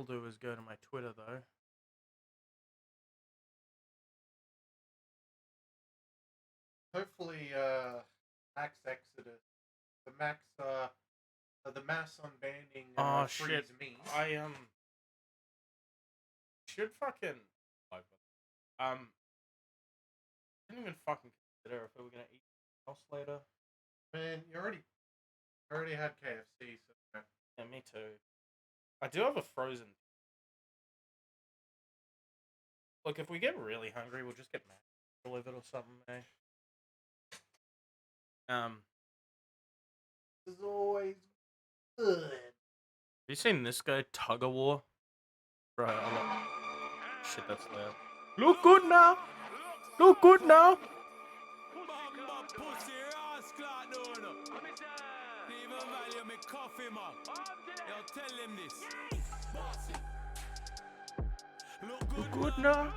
I'll do is go to my Twitter though. Hopefully, Max Exodus, the Max, the mass unbanning Oh freeze shit! me. I should fucking didn't even fucking consider if we were gonna eat else later. Man, you already had KFC, so Yeah, me too. I do have a frozen. Look, if we get really hungry, we'll just get Mac delivered or something, eh? This is always good. Have you seen this guy tug of war? Bro, shit, that's loud. Look good now. Look good now. Look good now.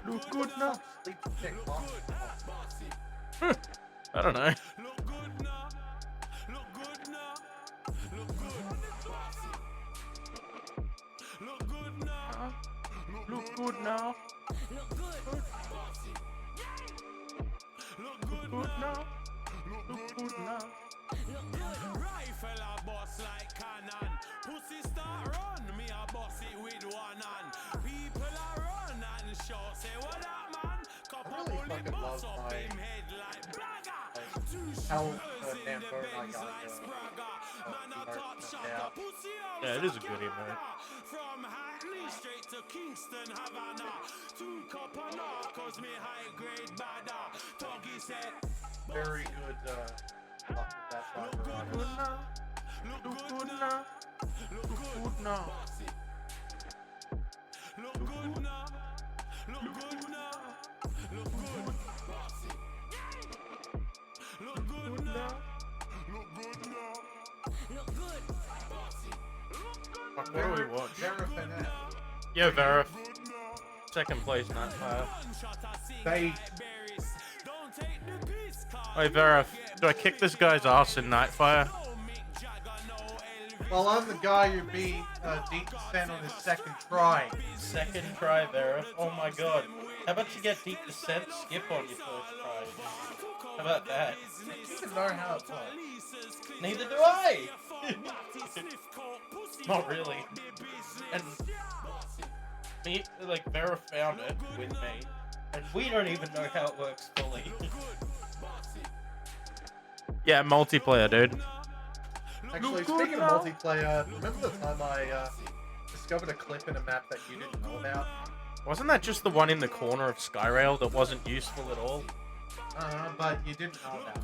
Look good now. I don't know. Look good now. Look good now. Look good. Look good now. Look good now. Look good. Look good now. Look good now. Look good. Rifle a boss like cannon. Pussy start run, me a boss it with one hand. People a run and shout, say what up, man? Couple really bullet fucking bust love up my- him head like bragger. Two how shooters in the Nambona Benz got like Spragger. Man a merch top now. shopper. Pussy house Yeah, it is a like good emote. Havana. From Hackney straight to Kingston, Havana. 2 cup of narcos, me high grade badder. Tuggy said, Very good, that look good now. Look good now. Look good now. Look good now. Look good now. Look good. Look good now. Look good now. Look good. What do we watch? Vera. Yeah, Vera. Second place, Nightfire. They Hey, Vera, do I kick this guy's ass in Nightfire? Well, I'm the guy who beat Deep Descent on his second try. Second try, Vera. Oh my god. How about you get Deep Descent skip on your first try? How about that? I don't even know how it works. Neither do I! Not really. And me, like, Vera found it with me, and we don't even know how it works fully. Yeah, multiplayer, dude. Actually, speaking of multiplayer, remember the time I discovered a clip in a map that you didn't know about? Wasn't that just the one in the corner of Skyrail that wasn't useful at all? But you didn't know about.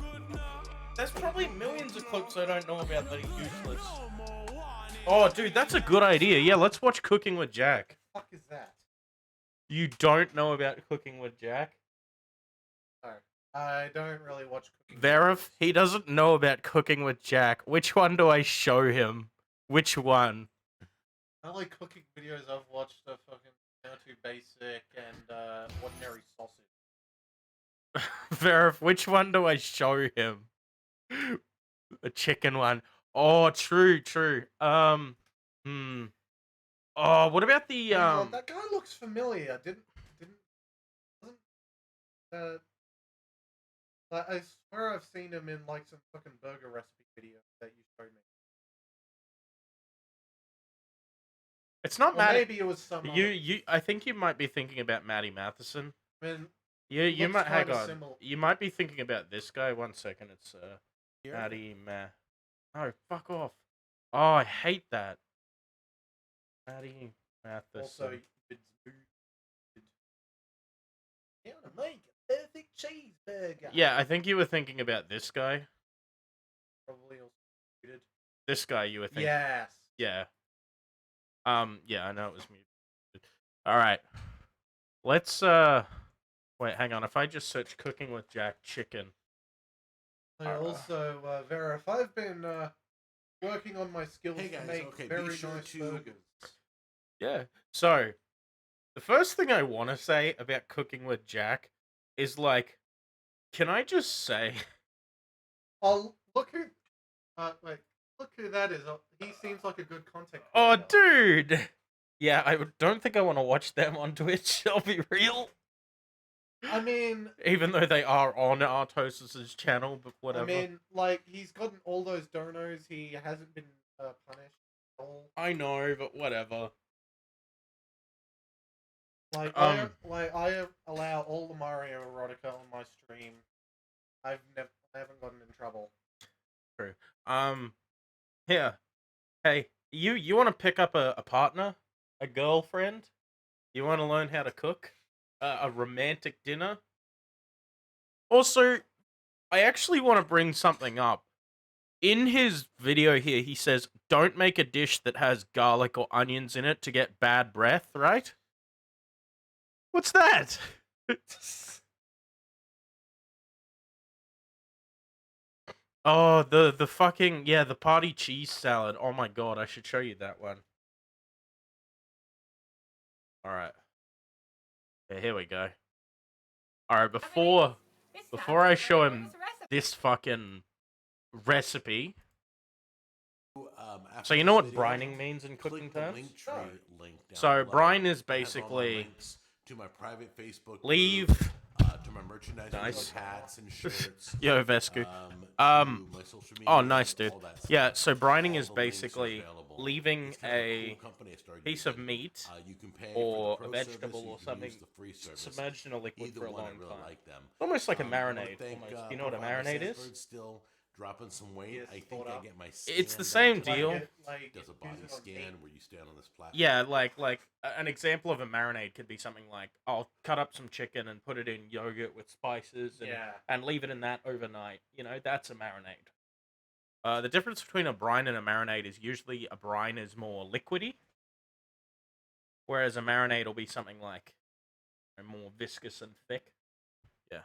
There's probably millions of clips I don't know about that are useless. Oh, dude, that's a good idea. Yeah, let's watch Cooking with Jack. What the fuck is that? You don't know about Cooking with Jack? No, I don't really watch cooking. Verif, he doesn't know about Cooking with Jack. Which one do I show him? Which one? The only cooking videos I've watched are fucking How to Basic and Ordinary Sausage. Verif, which one do I show him? A chicken one. Oh, true. Oh, what about the that guy looks familiar. I swear I've seen him in like some fucking burger recipe video that you showed me. It's not Or Maddie. maybe it was some. I think you might be thinking about Maddie Matheson. I mean, You might hang kinda on. similar. You might be thinking about this guy. 1 second. It's Maddie No, fuck off. Oh, I hate that. Maddie Matheson. Also, you want to make a perfect cheeseburger. Yeah, I think you were thinking about this guy. Probably also muted. This guy you were thinking. Yes. Yeah. Yeah, I know it was muted. All right. Let's wait, hang on. If I just search Cooking with Jack chicken. Also, Vera, if I've been working on my skills Hey guys, to make okay, very be sure nice to- burgers. Yeah. So, the first thing I want to say about Cooking with Jack is like, can I just say? Oh, look who! Wait, look who that is. He seems like a good content Oh, creator. dude! Yeah, don't think I want to watch them on Twitch. I'll be real. I mean, Even though they are on Artos's channel, but whatever. I mean, like, he's gotten all those donos. He hasn't been punished at all. I know, but whatever. Like, I allow all the Mario erotica on my stream. I haven't gotten in trouble. True. Here. Hey, you want to pick up a partner, a girlfriend? You want to learn how to cook, a romantic dinner? Also, I actually want to bring something up. In his video here, he says, "Don't make a dish that has garlic or onions in it to get bad breath." Right? What's that? Oh, the fucking, yeah, the party cheese salad. Oh my god, I should show you that one. Alright. Yeah, here we go. Alright, before I show him this fucking recipe. So you know what brining means in cooking terms? So brine is basically to my private Facebook leave to my merchandise, nice hats and shirts. Yo, Vesku. My social media, Oh, nice, dude. all that Yeah, stuff. so brining is All the links are basically available. leaving It's kind of a cool company I started piece using. of meat You can pay or for a the pro vegetable service, or you can something use the free service. submerged in a liquid Either for a one, I long really time. like them. Almost like a I wanna marinade. thank, Almost. Do you know what a Provide marinade is? Sanford still dropping some weight. Yes, I think thought I up. get my It's the scan same done. deal. Does a body scan where you stand on this platform. Yeah, like an example of a marinade could be something like, I'll cut up some chicken and put it in yogurt with spices and leave it in that overnight. You know, that's a marinade. The difference between a brine and a marinade is usually a brine is more liquidy, whereas a marinade will be something like more viscous and thick. Yeah.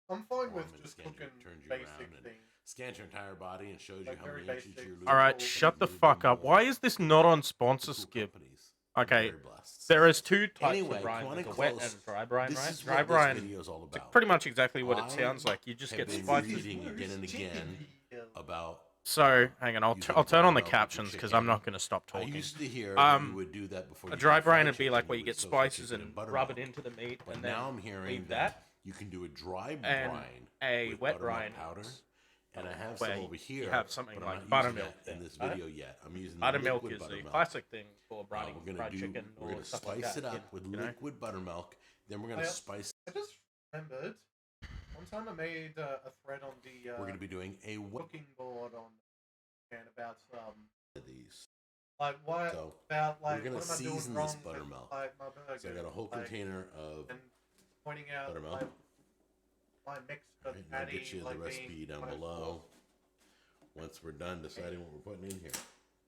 I'm fine with Warm and just scan cooking turns you basic around and things. scans your entire body and shows you Like how very many inches basic. you're losing. Alright, People shut the You've fuck done up. more. Why is this not on sponsor Cool skip? companies. Okay, Very blessed. there is two types Anyway, of brine. come on There's in a wet close. and dry brine, This right? is Dry what brine this video is all is about. pretty much exactly what it I sounds like. You just have get been spices. reading again and again about. So, hang on, using I'll turn on the buttermilk with your captions because I'm chicken. not going to stop I talking. used to hear that you would do that before A you dry eat brine fried would be chicken, like where you would get soak the spices chicken in and buttermilk. rub it into the meat But and now then I'm hearing leave that you can do a dry and brine a with wet buttermilk brine powder. And I have where some over here. you have something but like I'm not buttermilk using that in then, this right? video yet. I'm using the Buttermilk liquid is buttermilk. a classic thing for brining We're gonna fried chicken we're or gonna stuff spice like that. it up with you know? liquid buttermilk. Then we're gonna spice. I just remembered one time I made a thread on the We're gonna be doing a cooking board on and about these. like what So, about like we're gonna what am I doing season wrong this with, buttermilk. like my burger? So I got a whole like, container of and pointing out buttermilk. like my mix of Right, and I'll patty, get you the like recipe being down kind of below. Once we're done deciding what we're putting in here.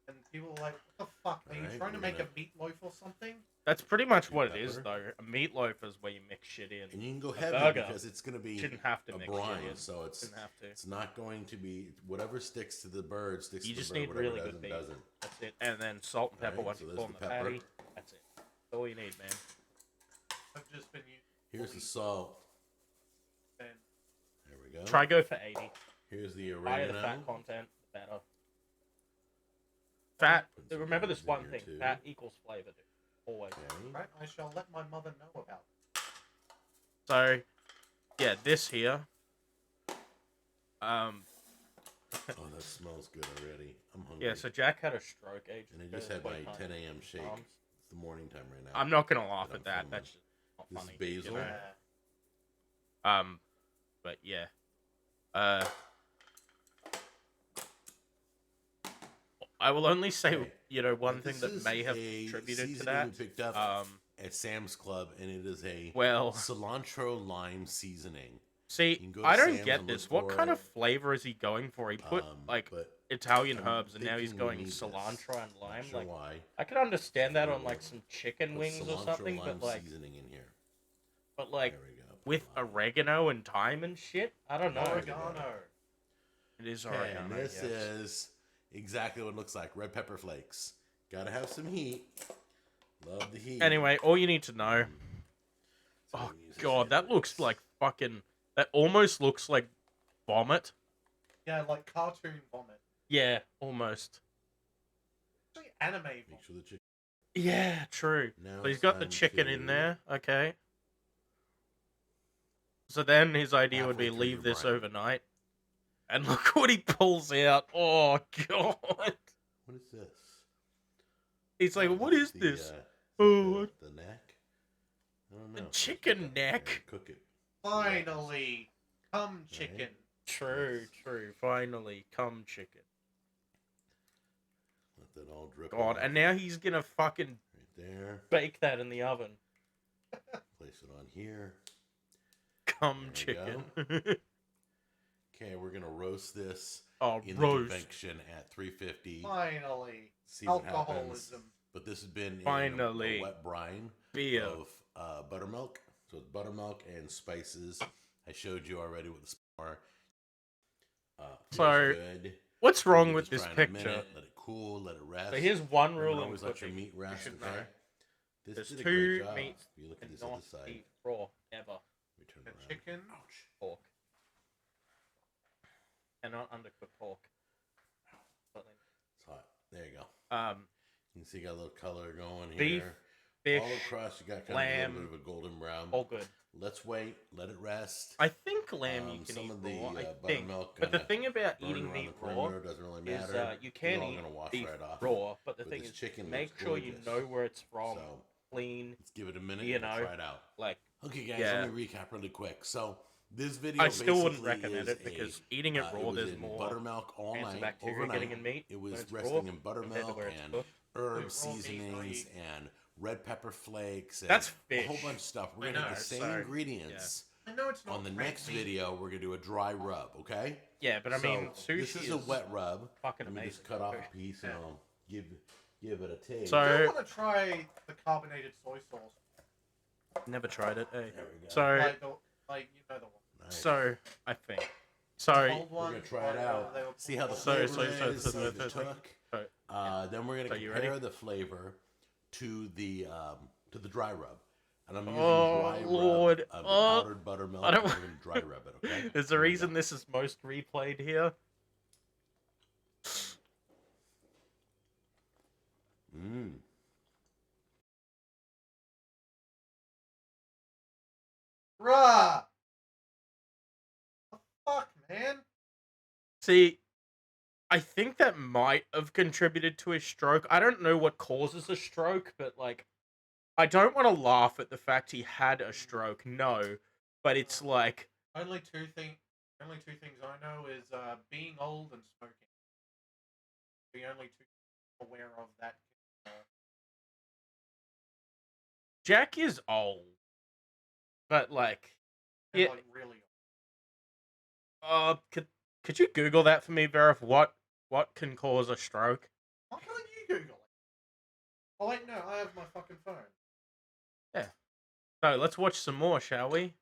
and people are like, what the fuck? Are you Alright, trying to we're make gonna- a meatloaf or something? That's pretty much Green what it is, pepper. though. A meatloaf is where you mix shit in. And you can go A heavy burger because it's gonna be Shouldn't have to a mix brine, shit in. so it's Shouldn't have to. it's not going to be whatever sticks to the bird sticks You to the just bird. need Whatever really good doesn't meat. doesn't. That's it. And then salt and pepper Alright, once so you there's form the the pepper. patty. That's it. That's all you need, man. I've just been using Here's the salt. and There we go. Try go for 80. Here's the Higher the oregano. fat content, the better. Fat. Put some Remember this herbs in one here, thing. too. Fat equals flavor, dude. Always. Okay. right, I shall let my mother know about. So, yeah, this here. Oh, that smells good already. I'm hungry. Yeah, so Jack had a stroke ages And I ago, just had my 20 times. 10 a.m. shake. Arms. It's the morning time right now. I'm not gonna laugh But at I'm that. filming. That's just not This is funny. basil. You know? Yeah. But yeah. I will only say, Okay. you know, one thing This that is may have a contributed to seasoning that. we picked up at Sam's Club, and it is a Well, cilantro lime seasoning. see, can go to I don't Sam's get and this. look What kind for of flavor is he going for? He put like but Italian I'm herbs, and now he's thinking we going need this. cilantro and Not lime. sure Like, why. I could understand that Here on we like go. some chicken Put wings or cilantro something, lime but like, seasoning in here. but like There we go. with oregano and thyme and shit. I don't know. Oregano. It is Okay, oregano. and this yes. is exactly what it looks like. Red pepper flakes. Gotta have some heat. Love the heat. Anyway, all you need to know. So Oh we use this god, that here. looks like fucking. That almost looks like vomit. Yeah, like cartoon vomit. Yeah, almost. Actually, anime vomit. Make sure the chicken. Yeah, true. Now So he's it's got the time chicken in to- there. Okay. So then his idea would Halfway be through leave your this brine. overnight. And look what he pulls out. Oh, God. What is this? He's like, Oh, what this is the, this? is Oh, it the neck? I don't know. The Let's chicken put that neck. there and Cook it. Finally, come chicken. True, true. Finally, come chicken. Let that all drip God, off and now he's gonna fucking right there. bake that in the oven. Place it on here. Come There we chicken. Okay, we're gonna roast this Oh, in roast. the convection at 350. Finally, See what happens. alcoholism. But this has been in Finally. a wet brine Beer. of buttermilk. So it's buttermilk and spices. I showed you already what the spices are. So, Feels good. What's We'll wrong give with this dry in a picture? minute, let it cool, let it rest. So here's one Remember, rule in always let your cooking. meat rest. should Okay. know. This There's did a two great job. meats If you look at and this not other side. eat raw, ever. Let me turn The it around. chicken. Ouch. Pork. Cannot undercook pork. It's hot. There you go. You can see you got a little color going Beef, here. fish, All across, you got kind lamb, of a little bit of a golden brown. all good. Let's wait. Let it rest. I think lamb you can some eat of the raw. I think, buttermilk but the kinda thing about burn eating around meat the raw perimeter doesn't really is matter. you can It's all eat gonna wash beef right off. raw, but the But thing this is, chicken make looks sure you gorgeous. know where it's from, So clean. let's give it a minute You and know, we'll try it out. Like, Okay, guys, yeah. let me recap really quick. So this video I still wouldn't basically recommend is it because eating it raw, it was there's in more buttermilk all chance of night, bacteria overnight. getting in meat It when was it's raw resting in compared to buttermilk where it's and cooked. herb Raw meat, seasonings and red pepper flakes and That's a whole fish. bunch of stuff. We're I gonna know, have the same so, ingredients I know it's not on the red next meat. video. We're gonna do a dry rub, okay? Yeah, but I mean, So, sushi this is a wet rub. fucking Let me amazing. just cut off a piece and Yeah. I'll give it a taste. So- I want to try the carbonated soy sauce. Never tried it. Hey. There we go. So, Like you know the one. Nice. so I think. The So, old We're one, gonna try it where, out. they were See how the pulled So- flavor so- is. so- See so- if so- it took. so- Then we're So gonna you compare ready? the flavor to the dry rub, and I'm using Oh, dry Lord. rub of the Oh, powdered buttermilk. I don't- And we're gonna dry rub it. Okay. there's a Here we reason go. this is most replayed here. Mm. Bruh! The fuck, man? See, I think that might have contributed to his stroke. I don't know what causes a stroke, but like, I don't want to laugh at the fact he had a stroke. No, but it's like, Only two things I know is being old and smoking. The only two aware of that. Jack is old, but like, And, Yeah. like really could you Google that for me, Verif? What can cause a stroke? old. Why can't you Google it? Oh wait, no, I have my fucking phone. So let's watch some more, shall we?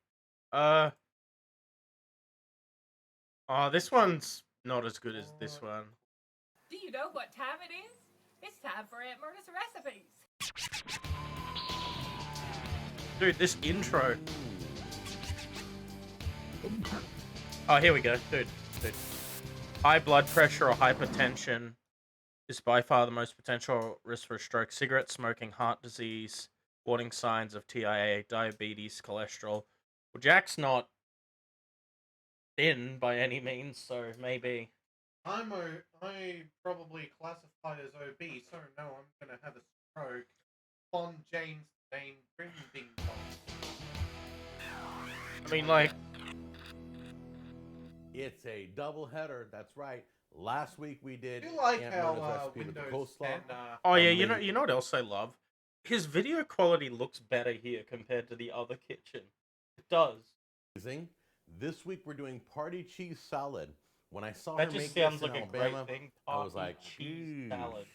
This one's not as good as this one. Do you know what time it is? It's time for Aunt Myrna's recipes. Dude, this intro. Oh, here we go. Dude. High blood pressure or hypertension is by far the most potential risk for a stroke. Cigarette smoking, heart disease, warning signs of TIA, diabetes, cholesterol. Well, Jack's not thin by any means, so maybe. I probably classify as obese, so no, I'm gonna have a stroke. On James Dane Bing Bing Bong. I mean, like, It's a double header. That's right. Last week we did I do like Aunt how Myrna's recipe with the Windows coleslaw. 10 oh yeah, Unlimited. you know what else I love? His video quality looks better here compared to the other kitchen. It does. Amazing. This week we're doing party cheese salad. When I saw That her just make sounds this in like a Alabama, great thing. I was Party like, cheese "Sheesh, salad.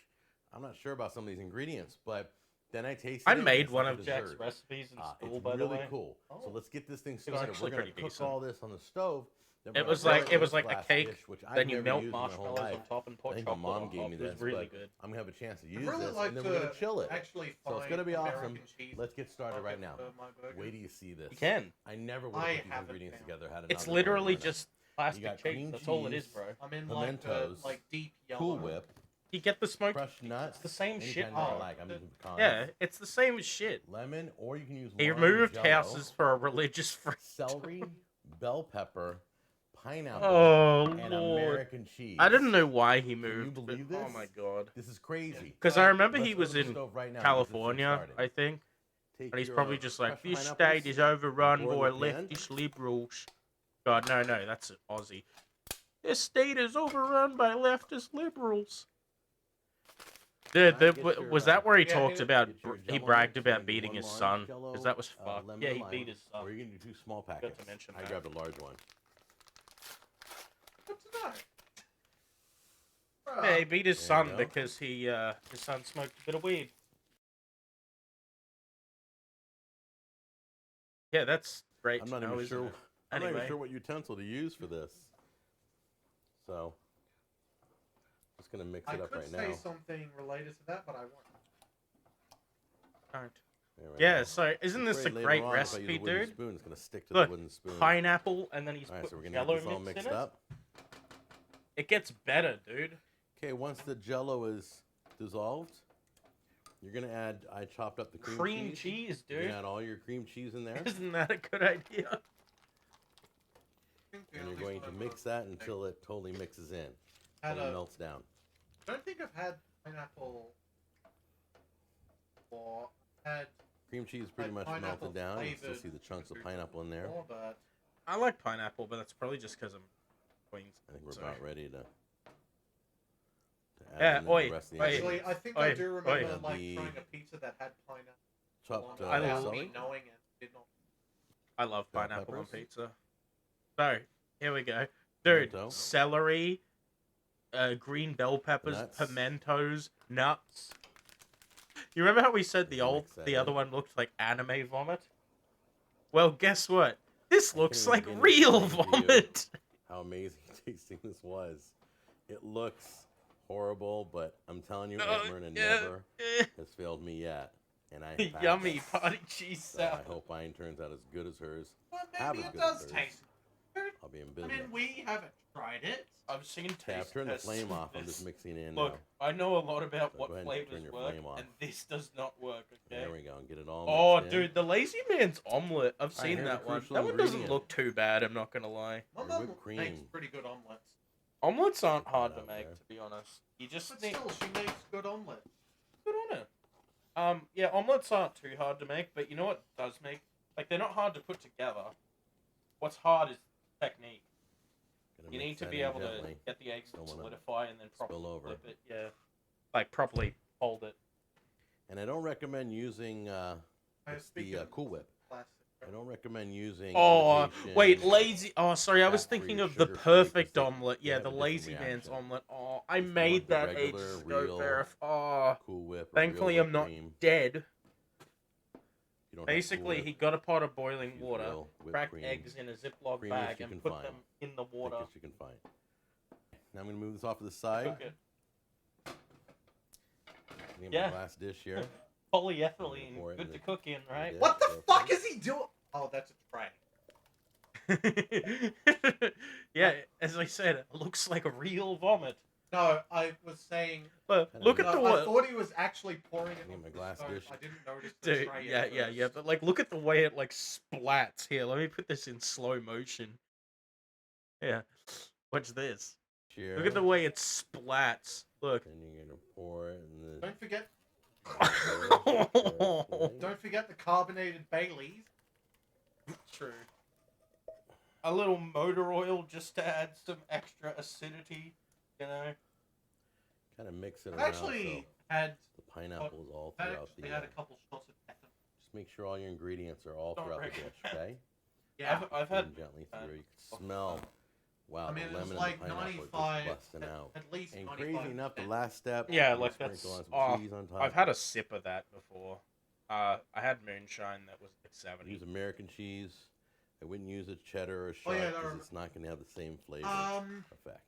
I'm not sure about some of these ingredients, but then I tasted I it. and made it's one like a of Jack's dessert. recipes in school, It's by the really way. cool. So Oh. let's get this thing was started. actually We're gonna pretty cook decent. all this on the stove. Then It we're was gonna like- grill it was this like a glass cake, dish, which I've Then you never melt used in my whole marshmallows on life. top and I put think my chocolate mom on gave top. me It was this, really but good. I'm gonna have a chance to I'd use really this, like and then to we're gonna chill it. actually So it's find gonna be awesome. American cheese Let's get started right now. for my burger. Wait till you see this. You can. I never would I have put these haven't ingredients found. together. Had it It's not been for literally Myrna. just You plastic got cheese. cream That's all it is, cheese, bro. I'm in like the pimentos, deep yellow. Cool Whip, You get the smoked. Crushed nuts. It's the same any shit. kind that I Oh, like. I'm using pecans. Yeah, it's the same as shit. Lemon, or you can use He lime, removed Jell-O, houses for a religious friend. celery, bell pepper, pineapple, Oh and lord! American cheese. I didn't know why he Can you moved. believe Oh this? my god! This is crazy. Because I remember Let's he go was to the in stove right now. California, Started. I think, Take and he's your probably just like, crushed this pineapples, state is overrun pour in by the pan. leftist liberals. God, no, that's Aussie. This state is overrun by leftist liberals. Dude, Can I get your, was that where he yeah, talked get about? Get your He Jell-O bragged mix, about you're gonna do beating one his large son, Jell-O, because that was fucked. lemon Yeah, and he lime, beat his son. Or you're gonna do 2 small packets. mention I that. grabbed a large one. What's that? Yeah, he beat his There you son go. because his son smoked a bit of weed. Yeah, that's great. I'm to not know, even isn't sure. it? I'm not Anyway. even sure what utensil to use for this. So, just gonna mix I it up could right say now. something related to that, but I won't. Alright. There we Yeah, go. so isn't this a Afraid later great on, if I use a recipe, wooden dude? Spoon, it's gonna stick to Look, the wooden spoon. pineapple, and then he's All right, put so we're gonna Jello get this all mix mixed in it. up. It gets better, dude. Okay, once the Jello is dissolved, you're gonna add. I chopped up the cream, Cream cheese. cheese, You're dude. gonna add all your cream cheese in there, Isn't that a good idea? I think the and you're only going one to I've mix that until it totally mixes in, had totally a- melts down. I don't think I've had pineapple or had Cream cheese is pretty like much pineapple melted down. You can still flavored see the chunks of food pineapple in there. before, but I like pineapple, but that's probably just because I'm Queens. I think we're So- about ready to add Yeah, in the oi, rest of the oi. actually, I think I Oi, do oi. remember And like the trying a pizza that had pineapple chopped on it I without love- me knowing it. Did not. I love Bell pineapple on peppers. pizza. So, here we go. Dude, Pimento. celery, green bell peppers, Nuts. pimentos, nuts. You remember how we said Mix that the other in. one looked like anime vomit? Well, guess what? This I looks can't like even begin to real explain to you. vomit. How amazing tasting this was. It looks horrible, but I'm telling you, Aunt Myrna never has failed me yet. And I have Yummy passed. party cheese So I salad. hope mine turns out as good as hers. Well, Have maybe as it good as does hers. taste good. I'll be in I business. mean, we haven't tried it. I've seen Okay, I've taste turned the tests flame with off. I'm this. just mixing in Look, now. I know a lot about So what go ahead and turn flavors your work, flame off. and this does not work, okay? There we go. And get it all Oh, mixed in. dude, the Lazy Man's omelet. I've Alright, seen here's that a one. crucial That one doesn't ingredient. look too bad, I'm not gonna lie. My Your mum whipped makes cream. pretty good omelets. Omelets aren't Check hard that to out make, there. to be honest. You just But need... still, she makes good omelets. Good on her. Yeah, omelets aren't too hard to make, but you know what does make? Like, they're not hard to put together. What's hard is technique. Gonna You mix need to that be in able gently. to get the eggs to Don't wanna solidify and then spill properly over. flip it. Yeah. Like, properly hold it. And I don't recommend using Speaking of Cool Whip. classic, I don't recommend using. Oh, imitation wait, lazy. Oh, sorry, I was fat-free, thinking of the sugar-free, 'cause perfect they omelet. Yeah, have the a different Lazy Man's reaction. omelet. Oh, I If you made want the that regular, ages ago, real Barif. Oh, Cool Whip. Or thankfully real I'm not cream. dead. If you don't have Cool Basically, Whip, he got a pot of boiling use water, real whipped cracked cream, eggs in a Ziploc creamiest bag, you and can put find. them in the water. thickest you can find. Now I'm gonna move this off to the side. Cook it. Get Yeah. my glass dish here. Polyethylene, Pour it good in to the- cook in, right? Yeah. What the go fuck for it. is he doing? Oh, that's a tray. Yeah, as I said, it looks like a real vomit. No, I was saying. But Kinda look at No, the I way, thought he was actually pouring it Get on my the glass stove. dish. I didn't notice the dude. tray. Yeah, at yeah. first. But like, look at the way it like splats. Here, let me put this in slow motion. Yeah, watch this. Here. Look at the way it splats. Look. Then you're gonna pour it in the. Don't forget. True. Don't forget the carbonated Baileys. A little motor oil just to add some extra acidity, you know. Kind of mix it I've around actually so had. the pineapple is all I throughout actually the. had a couple shots of pepper. Just make sure all your ingredients are all Don't throughout the recommend dish, okay? Yeah. I've Run had gently uh, through. You can smell. Wow, I mean, the it was lemon like and the pineapple are 95. just busting out. At least And 95. crazy enough, the last step. Yeah, you like sprinkle that's. on some Oh, cheese on top. I've had a sip of that before. I had moonshine that was like 70. Use American cheese. I wouldn't use a cheddar or Oh, sharp yeah, because no, it's not going to have the same flavor Um, effect.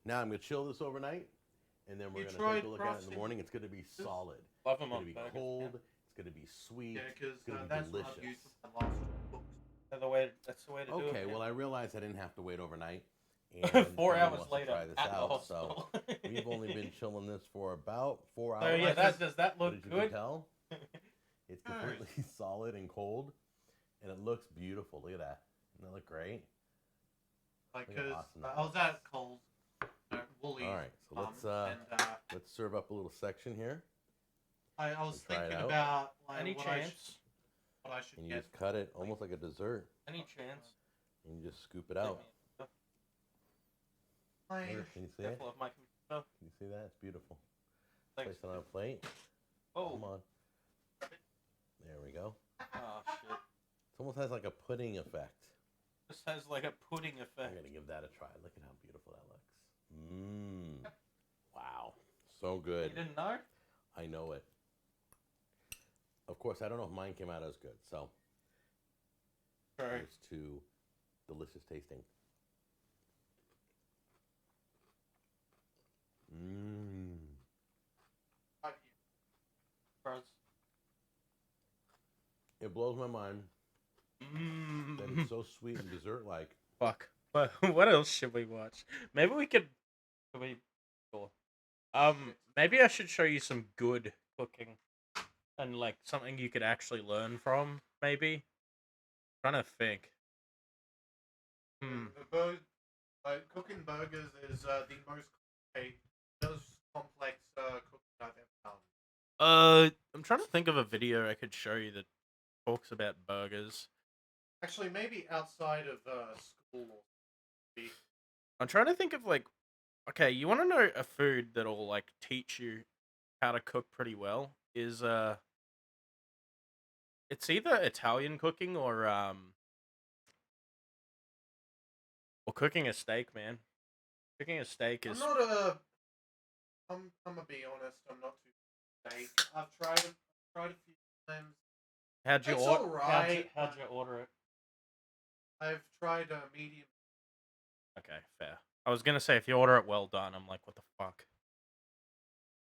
Now I'm going to chill this overnight, and then we're You going to tried take a look at it in the frosting morning. It's going to be solid. Love It's them going on to be burgers. cold. It's going to be sweet. yeah, because It's gonna be that's what I've delicious. used for the last two books. That's the way to do it. Okay, man. well I realized I didn't have to wait overnight. And 4 he hours wants to later try this at the out. So hospital. we've only been chilling this for about 4 So hours. yeah, does that But look as you good? can tell, it's completely solid and cold, and it looks beautiful. Look at that. Doesn't that look great? Like, Look how cause awesome that I was looks. at Coles, Woolies. All right, so let's serve up a little section here. I was try it thinking out. about like Any what chance? I should And you get. just cut it almost like a dessert, Any chance? and you just scoop it out. Like, Can you see it? Careful of my computer. Can you see that? It's beautiful. Thanks. Place it on a plate. Come Oh, on. There we go. oh shit. It almost has like a pudding effect. This has like a pudding I'm effect. gonna give that a try. Look at how beautiful that looks. Mmm. Wow. So good. You didn't know? I know it. Of course, I don't know if mine came out as good, so True. here's to delicious tasting. Mmm. Bros. It blows my mind that Mmm. it's so sweet and dessert-like. Fuck. But what else should we watch? Maybe we could. Should we? Sure. Maybe I should show you some good cooking, and like something you could actually learn from. Maybe. Trying to think. Cooking burgers is the most complex cooking I've ever done. I'm trying to think of a video I could show you that talks about burgers. Actually, maybe outside of school. I'm trying to think of like, okay, you want to know a food that'll like teach you how to cook pretty well is it's either Italian cooking or cooking a steak, man. Cooking a steak is I'm gonna be honest. I'm not too steak. I've tried a few times. how'd you It's order? alright, How'd you order it? I've tried a medium. Okay, fair. I was gonna say if you order it well done, I'm like, what the fuck?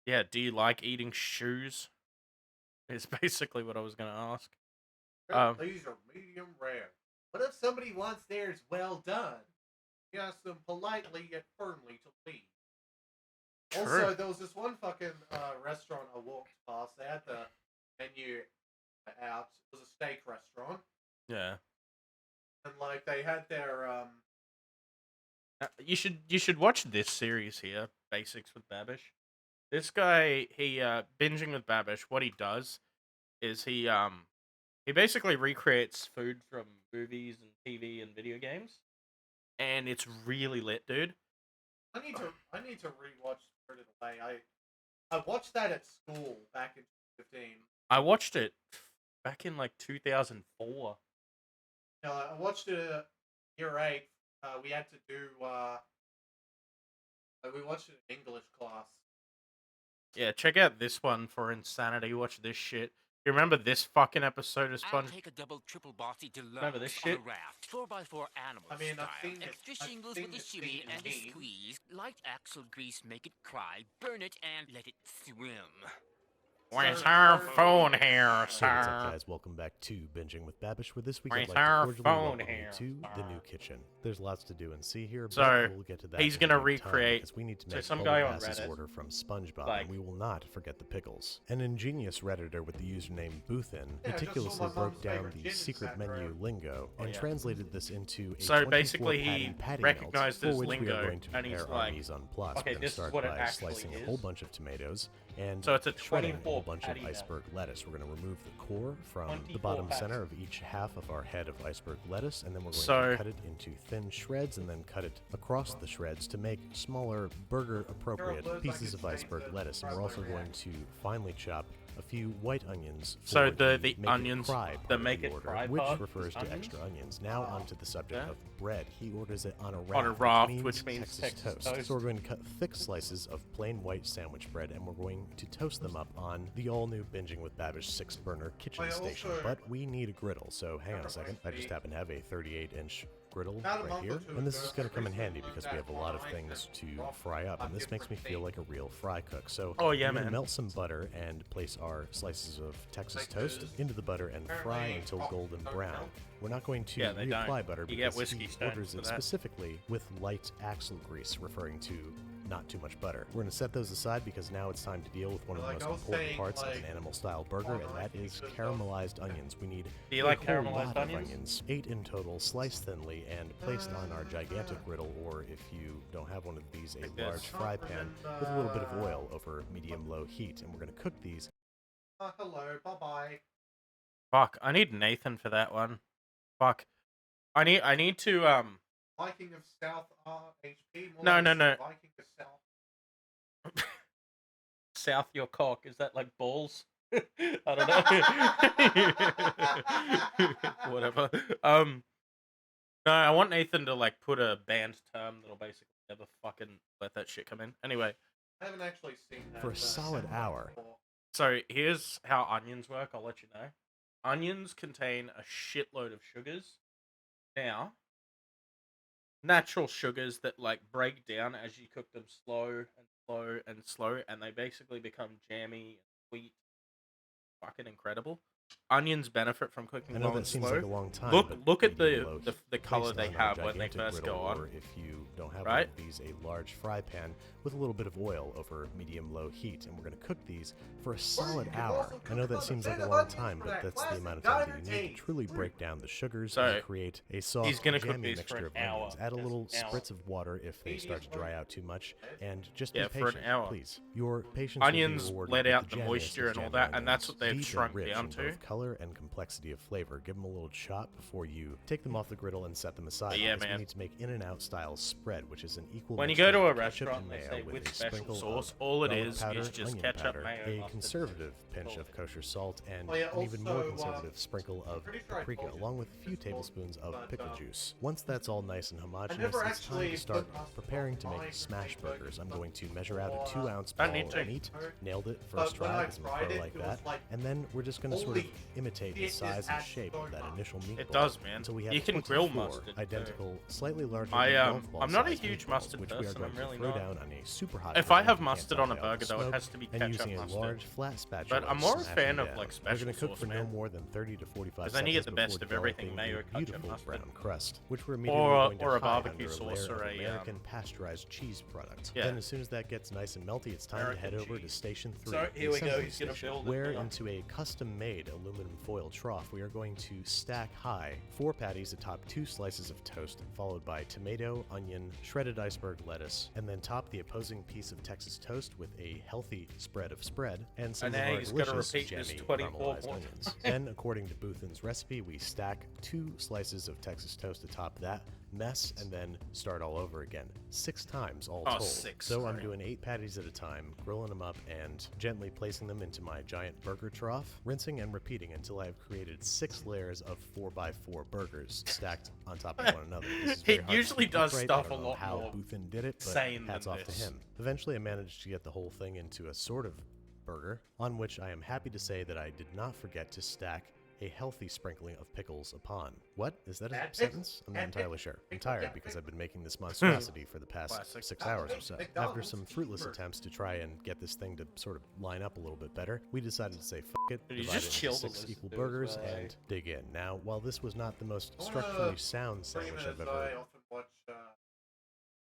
Yeah, do you like eating shoes? Is basically what I was gonna ask. These are medium rare. What if somebody wants theirs well done? You ask them politely yet firmly to leave. Also, True. there was this one fucking restaurant I walked past. They had the menu out. It was a steak restaurant, Yeah. and like they had their You should watch this series here, Basics with Babish. This guy, he binging with Babish. What he does is he basically recreates food from movies and TV and video games, and it's really lit, dude. I need to rewatch Spirited Away. I watched that at school back in 2015. I watched it back in like 2004. No, I watched it year 8. We had to do we watched it in English class. Yeah, check out this one for insanity. Watch this shit. You remember this fucking episode of I'll Sponge? take a double triple bossy deluxe Remember this on shit? a raft, 4x4 animal I mean, I've style. seen it- Extra I've shingles seen with a it shimmy seen and a in squeeze. Light axle grease, make it cry. Burn it and let it swim. Where's Sir, our sir, phone sir. here, Hey, what's up, sir? guys? Welcome back to Binging with Babish, where this week Where's I'd like our to cordially phone welcome you here, to the sir? new kitchen. There's lots to do and see here, So, but we'll get to that. he's in gonna due time, recreate- because we need to so make some Bubble guy on Bass's Reddit, order from SpongeBob, like- and we will not forget the pickles. An ingenious redditor with the username Boothin Yeah, I just meticulously saw my broke mom's down favorite the gin secret is menu that, lingo Oh, and yeah. translated this into a So basically 24 he patty recognized melt, his for which we lingo, are going to and he's prepare our like, mise en place. okay, We're going to this is start what it by actually slicing a is. whole bunch of tomatoes and So it's a shredding a 24 whole bunch of patty melt. iceberg lettuce. We're going to remove the core from the 24 bottom patty. center of each half of our head of iceberg lettuce, and then we're going So- to cut it into thin shreds and then cut it across the shreds to make smaller burger-appropriate Girl, pieces of like iceberg it's lettuce. And we're also going to finely chop a few white onions. So for the make it onions cry that part of make the it order, cry which part refers is to onions? extra onions. Now onto the subject Yeah. of bread. He orders it on a raft. On a raft, which means Texas toast. So we're going to cut thick slices of plain white sandwich bread, and we're going to toast them up on the all-new Binging with Babish 6-burner kitchen I station. also- But we need a griddle, so hang on a second. I just happen to have a 38-inch griddle About a right month or here, two and this ago, is going to come in recently handy learned because we that have a lot of on things to iPhone, fry up, on and this makes me different feel like a things. real fry cook. So Oh, yeah, I'm going to man. melt some butter and place our slices of Texas Like toast this. into the butter and fry Apparently, until coffee golden don't brown. melt. We're not going to Yeah, they don't. reapply butter You get because whiskey he stones orders for it that. specifically with light axle grease, referring to not too much butter. We're going to set those aside because now it's time to deal with one of the Like most I was important saying, parts of like, an animal-style burger, and that is caramelized onions. We need Do you a like whole caramelized lot of onions? 8 in total, sliced thinly, and placed on our gigantic griddle, or if you don't have one of these, Like a this. large fry pan with a little bit of oil over medium-low heat. And we're going to cook these. Hello, bye-bye. Fuck, I need Nathan for that one. Fuck. I need to, Viking of South HP. More No, like no, no. Viking of South. South your cock. Is that like balls? I don't know. Whatever. No, I want Nathan to like put a banned term that'll basically never fucking let that shit come in. Anyway, I haven't actually seen that. For a solid soundbite hour. before. so here's how onions work. I'll let you know. Onions contain a shitload of sugars. Now, natural sugars that like break down as you cook them slow and slow and slow, and they basically become jammy and sweet. Fucking incredible. Onions benefit from cooking I know low that and seems slow. like a long time. Look- but look at the- medium-low the- heat. the color Placed they on our have when they gigantic first go griddle, on. Or if you don't have Right? one of these, a large fry pan with a little bit of oil over medium-low heat, and we're going to cook these for a solid you can hour. also I know cook that on a seems like bed a of long onions time, for but that that's the classic amount of time that diner you need to taste. truly break down the sugars So, and create a soft, he's gonna cook jammy these for mixture an of hour. onions. Add a Yes, little an hour. spritz of water if they start to dry out too much, and just Yeah, be for an patient, hour. please. Your patience will Onions be rewarded let with out the jamminess moisture of and all jammy that, and that's onions. what they've Deep and shrunk rich down in to. both color and complexity of flavor. Give them a little chop before you take them off the griddle and set them aside. But yeah, because man. We need to make In-N-Out style spread, which is an equal When you mixture go to a of ketchup restaurant and and they mayo say with with a special sprinkle sauce, of all it garlic is powder, just onion ketchup, powder, mayo, a mustard. conservative pinch All of it kosher salt, and Oh, yeah, an even more also, conservative sprinkle of pretty sure I paprika, told you along with a this few before, tablespoons of but, pickle juice. Once that's all nice and homogeneous, never it's time actually to start put mustard preparing on to mine make for smash steak burgers, burgers. I'm but going to measure out a before, 2-ounce I ball need of to. meat. Nailed it But first when try I because I'm a tried pro it, like it was that. like, And then we're just going to sort of holy imitate the shit, size it and adds shape so of that much. initial meatball. It does, man. Until we have You can grill 24 mustard, too. identical, slightly larger I, than golf ball I'm not a sized huge meatballs, mustard which we are person, going I'm to really throw not. down on a super hot If griddle I have you can't mustard on a touch out burger, the though, it smoke, has to be and ketchup using a mustard. large flat spatula. But I'm more a smash fan them of, like, down. special We're going to cook sauce, for no man. more than 30 to 45 'Cause seconds then you get the best before of everything, developing mayo, a ketchup, beautiful mustard. brown crust, which we're immediately Or going to a hide barbecue under sauce a or layer a, of American pasteurized cheese product. Yeah. Then as soon as that gets nice and melty, it's time to American head over to cheese. Station 3. So, the here we go, assembly he's gonna station, build it where now. into a custom-made aluminum foil trough, we are going to stack high 4 patties atop 2 slices of toast, followed by tomato, onion, shredded iceberg lettuce, and then top the opposing piece of Texas toast with a healthy spread of spread and some And of now our he's gotta delicious repeat this jammy 24 caramelized more onions. Then, according to Boothin's recipe, we stack 2 slices of Texas toast atop that mess and then start all over again. 6 times all Oh, told. 6, So I'm sorry. doing 8 patties at a time, grilling them up and gently placing them into my giant burger trough, rinsing and repeating until I've created 6 layers of 4x4 burgers stacked on top of one another. This is He very hard to usually keep does upright. stuff I don't a know lot how more Boothin did it, but sane hats than off to this. him. Eventually I managed to get the whole thing into a sort of burger, on which I am happy to say that I did not forget to stack a healthy sprinkling of pickles upon. What? Is that a Bad sentence? pickles. I'm not Bad entirely pickles. sure. I'm Pickles, tired yeah, because pickles. I've been making this monstrosity for the past Classic. 6 hours or so. After McDonald's some fruitless cheeseburger. attempts to try and get this thing to sort of line up a little bit better, we decided to say f it, Dude, he's divide just it chill into to 6 listen equal to as burgers, well, eh? and dig in. Now, while this was not the most I wanna structurally sound Bring him sandwich I've as ever... I often watch.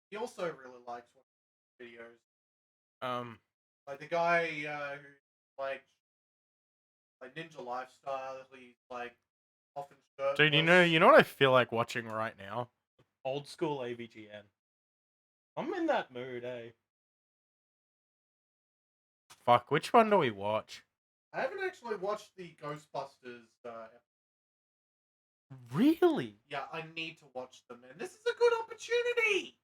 He also really likes watching videos. Like the guy who like Ninja Lifestyle. He's like often shirtless. Dude, you know what I feel like watching right now? Old school AVGN. I'm in that mood, eh? Fuck, which one do we watch? I haven't actually watched the Ghostbusters. Really? Yeah, I need to watch them, and this is a good opportunity.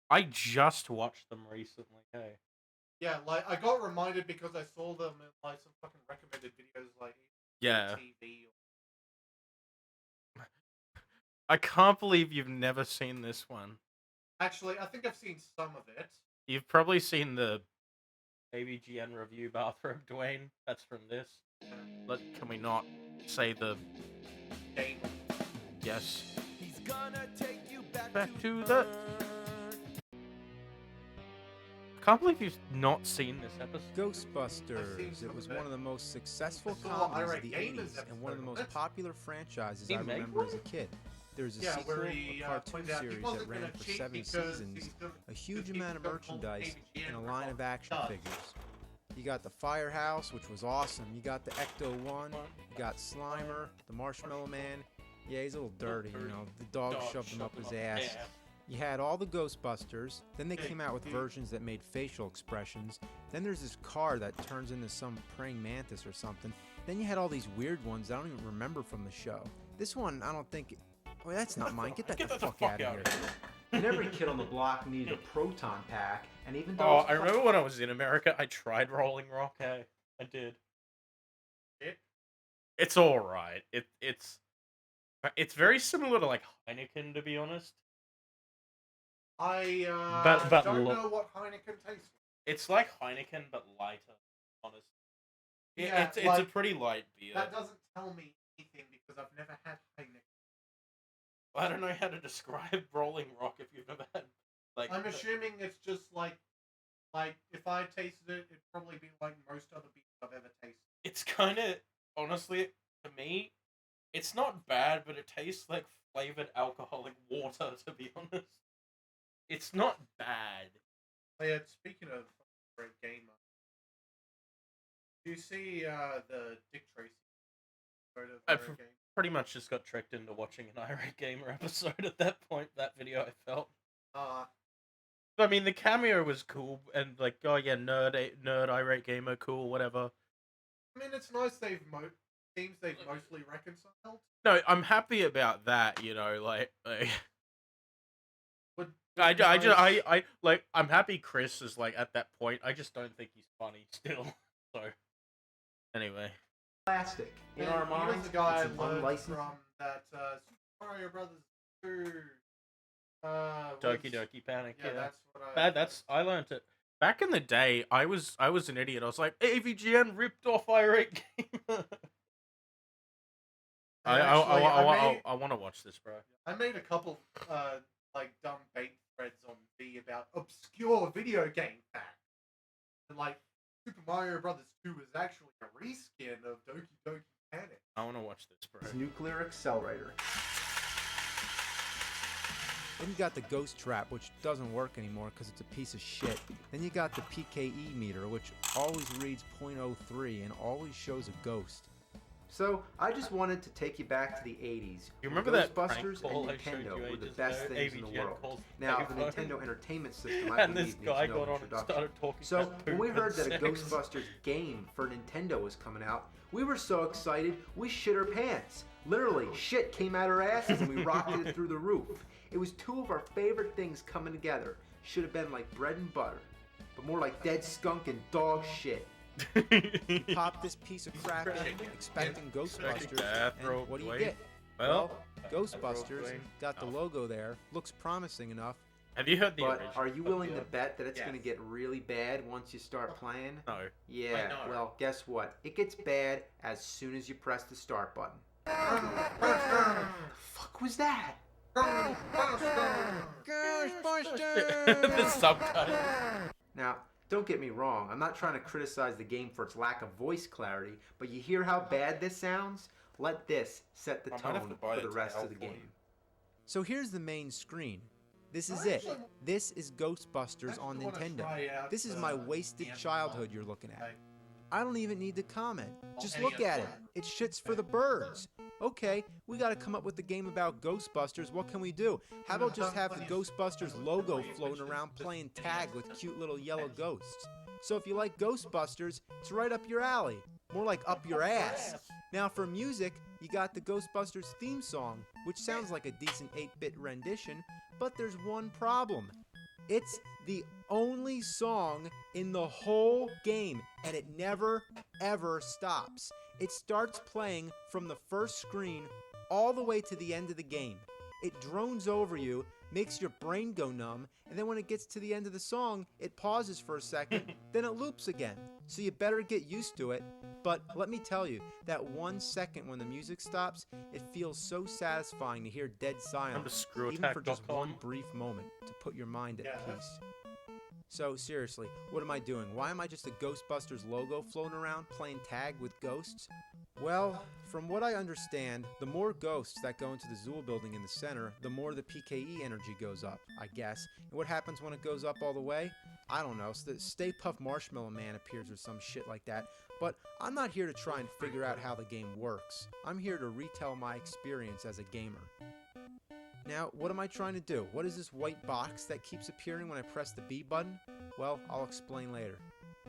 I just watched them recently, hey. Yeah, like I got reminded because I saw them in like some fucking recommended videos, like Yeah. TV. I can't believe you've never seen this one. Actually, I think I've seen some of it. You've probably seen the AVGN review bathroom, Dwayne. That's from this. Can we not say the Game. yes? He's Gonna take you Back to the. I can't believe you've not seen this episode. Ghostbusters. It was one of the most successful I saw comedies of Irate the Gamers 80s and one of the episode most on it. popular franchises He I made remember as a one? kid. There's a Yeah, sequel, where a he cartoon pointed out he series wasn't that ran gonna for cheat 7 because seasons, he's gonna- a huge because amount of he's gonna call merchandise, AVGN and a for line all of action stuff. figures. You got the Firehouse, which was awesome. You got the Ecto-1. You got Slimer, the Marshmallow Man. Yeah, he's a little dirty, you know. The dog shoved him up his ass. You had all the Ghostbusters, then they came out with versions that made facial expressions, then there's this car that turns into some praying mantis or something, then you had all these weird ones I don't even remember from the show. This one, I don't think... Oh, that's not mine. Get that the fuck out of here. And every kid on the block needed a proton pack, and even though... Oh, I remember when I was in America, I tried Rolling Rock. Hey, I did. It's all right. It's very similar to like Heineken, to be honest. I But don't look- know what Heineken tastes like. It's like Heineken, but lighter. Honestly, Yeah, it's a like, pretty light beer. That doesn't tell me anything because I've never had Heineken. I don't know how to describe Rolling Rock if you've never had. Like, I'm assuming it's just like if I tasted it, it'd probably be like most other beers I've ever tasted. it's kind of honestly to me, it's not bad, but it tastes like flavored alcoholic water. To be honest, it's not bad. Oh, yeah, speaking of great gamer, do you see the Dick Tracy episode of I've Irate Gamer? pretty much just got tricked into watching an Irate Gamer episode at that point. That video, I felt. I mean, the cameo was cool, and like, oh yeah, nerd Irate Gamer, cool, whatever. I mean, it's nice seems they've mostly reconciled. No, I'm happy about that. You know, like But I like, I'm happy Chris is like at that point. I just don't think he's funny still. So, anyway. Plastic. In And our he was minds, the guy it's an I learned unlicensed... from that Super Mario Brothers 2. Doki Doki Panic. Yeah, Yeah, that's what I learned it back in the day. I was an idiot. I was like, AVGN ripped off Irate Gamer. I want to watch this, bro. I made a couple like dumb bait threads on V about obscure video game facts. And like Super Mario Brothers 2 is actually a reskin of Doki Doki Panic. I want to watch this, bro. Nuclear accelerator. Then you got the ghost trap, which doesn't work anymore because it's a piece of shit. Then you got the PKE meter, which always reads .03 and always shows a ghost. So, I just wanted to take you back to the 80s. You remember that prank Ghostbusters call and I showed Nintendo you were the ages best ago? things in the AVGN world. calls Now, the payphone. Nintendo Entertainment System, I And believe, this needs guy no got on and introduction. started talking So, about when we poop heard and that a sex. Ghostbusters game for Nintendo was coming out, we were so excited, we shit our pants. Literally, shit came out our asses and we rocketed it through the roof. It was two of our favorite things coming together. Should have been like bread and butter, but more like dead skunk and dog shit. You pop this piece of crap in, expecting Ghostbusters, and what do you get? Well, Ghostbusters got the logo there, looks promising enough. have you heard the But original? are you willing to Yeah. bet that it's Yes. going to get really bad once you start playing? No. Yeah, know. well, guess what? It gets bad as soon as you press the start button. The fuck was that? The subtitle. Now, don't get me wrong, I'm not trying to criticize the game for its lack of voice clarity, but you hear how bad this sounds? Let this set the I might have tone to buy for the it to rest of help the for game. you. So here's the main screen. This is it. This is Ghostbusters on Nintendo. This is my wasted childhood you're looking at. I don't even need to comment. Just look at it. It's shits for the birds. Okay, we gotta come up with a game about Ghostbusters. What can we do? How about just have the Ghostbusters logo floating around playing tag with cute little yellow ghosts? So if you like Ghostbusters, it's right up your alley. More like up your ass. Now for music, you got the Ghostbusters theme song, which sounds like a decent 8-bit rendition, but there's one problem. It's the only song in the whole game, and it never, ever stops. It starts playing from the first screen all the way to the end of the game. It drones over you, makes your brain go numb, and then when it gets to the end of the song, it pauses for a second, then it loops again. So you better get used to it. But let me tell you, that 1 second when the music stops, it feels so satisfying to hear dead silence, even for just one brief moment, to put your mind at peace. So seriously, what am I doing? Why am I just a Ghostbusters logo floating around playing tag with ghosts? Well, from what I understand, the more ghosts that go into the Zool building in the center, the more the PKE energy goes up, I guess. And what happens when it goes up all the way? I don't know. Stay Puft Marshmallow Man appears or some shit like that. But I'm not here to try and figure out how the game works. I'm here to retell my experience as a gamer. Now, what am I trying to do? What is this white box that keeps appearing when I press the B button? Well, I'll explain later.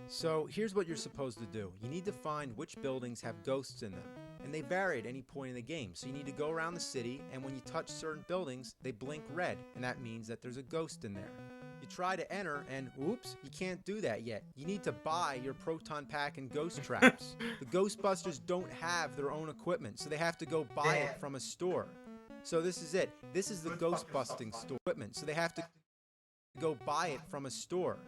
So, here's what you're supposed to do. You need to find which buildings have ghosts in them. And they vary at any point in the game. So you need to go around the city, and when you touch certain buildings, they blink red, and that means that there's a ghost in there. You try to enter, and oops, you can't do that yet. You need to buy your proton pack and ghost traps. The Ghostbusters don't have their own equipment, so they have to go buy it from a store. So this is it. This is the ghost-busting store equipment. So they have to go buy it from a store.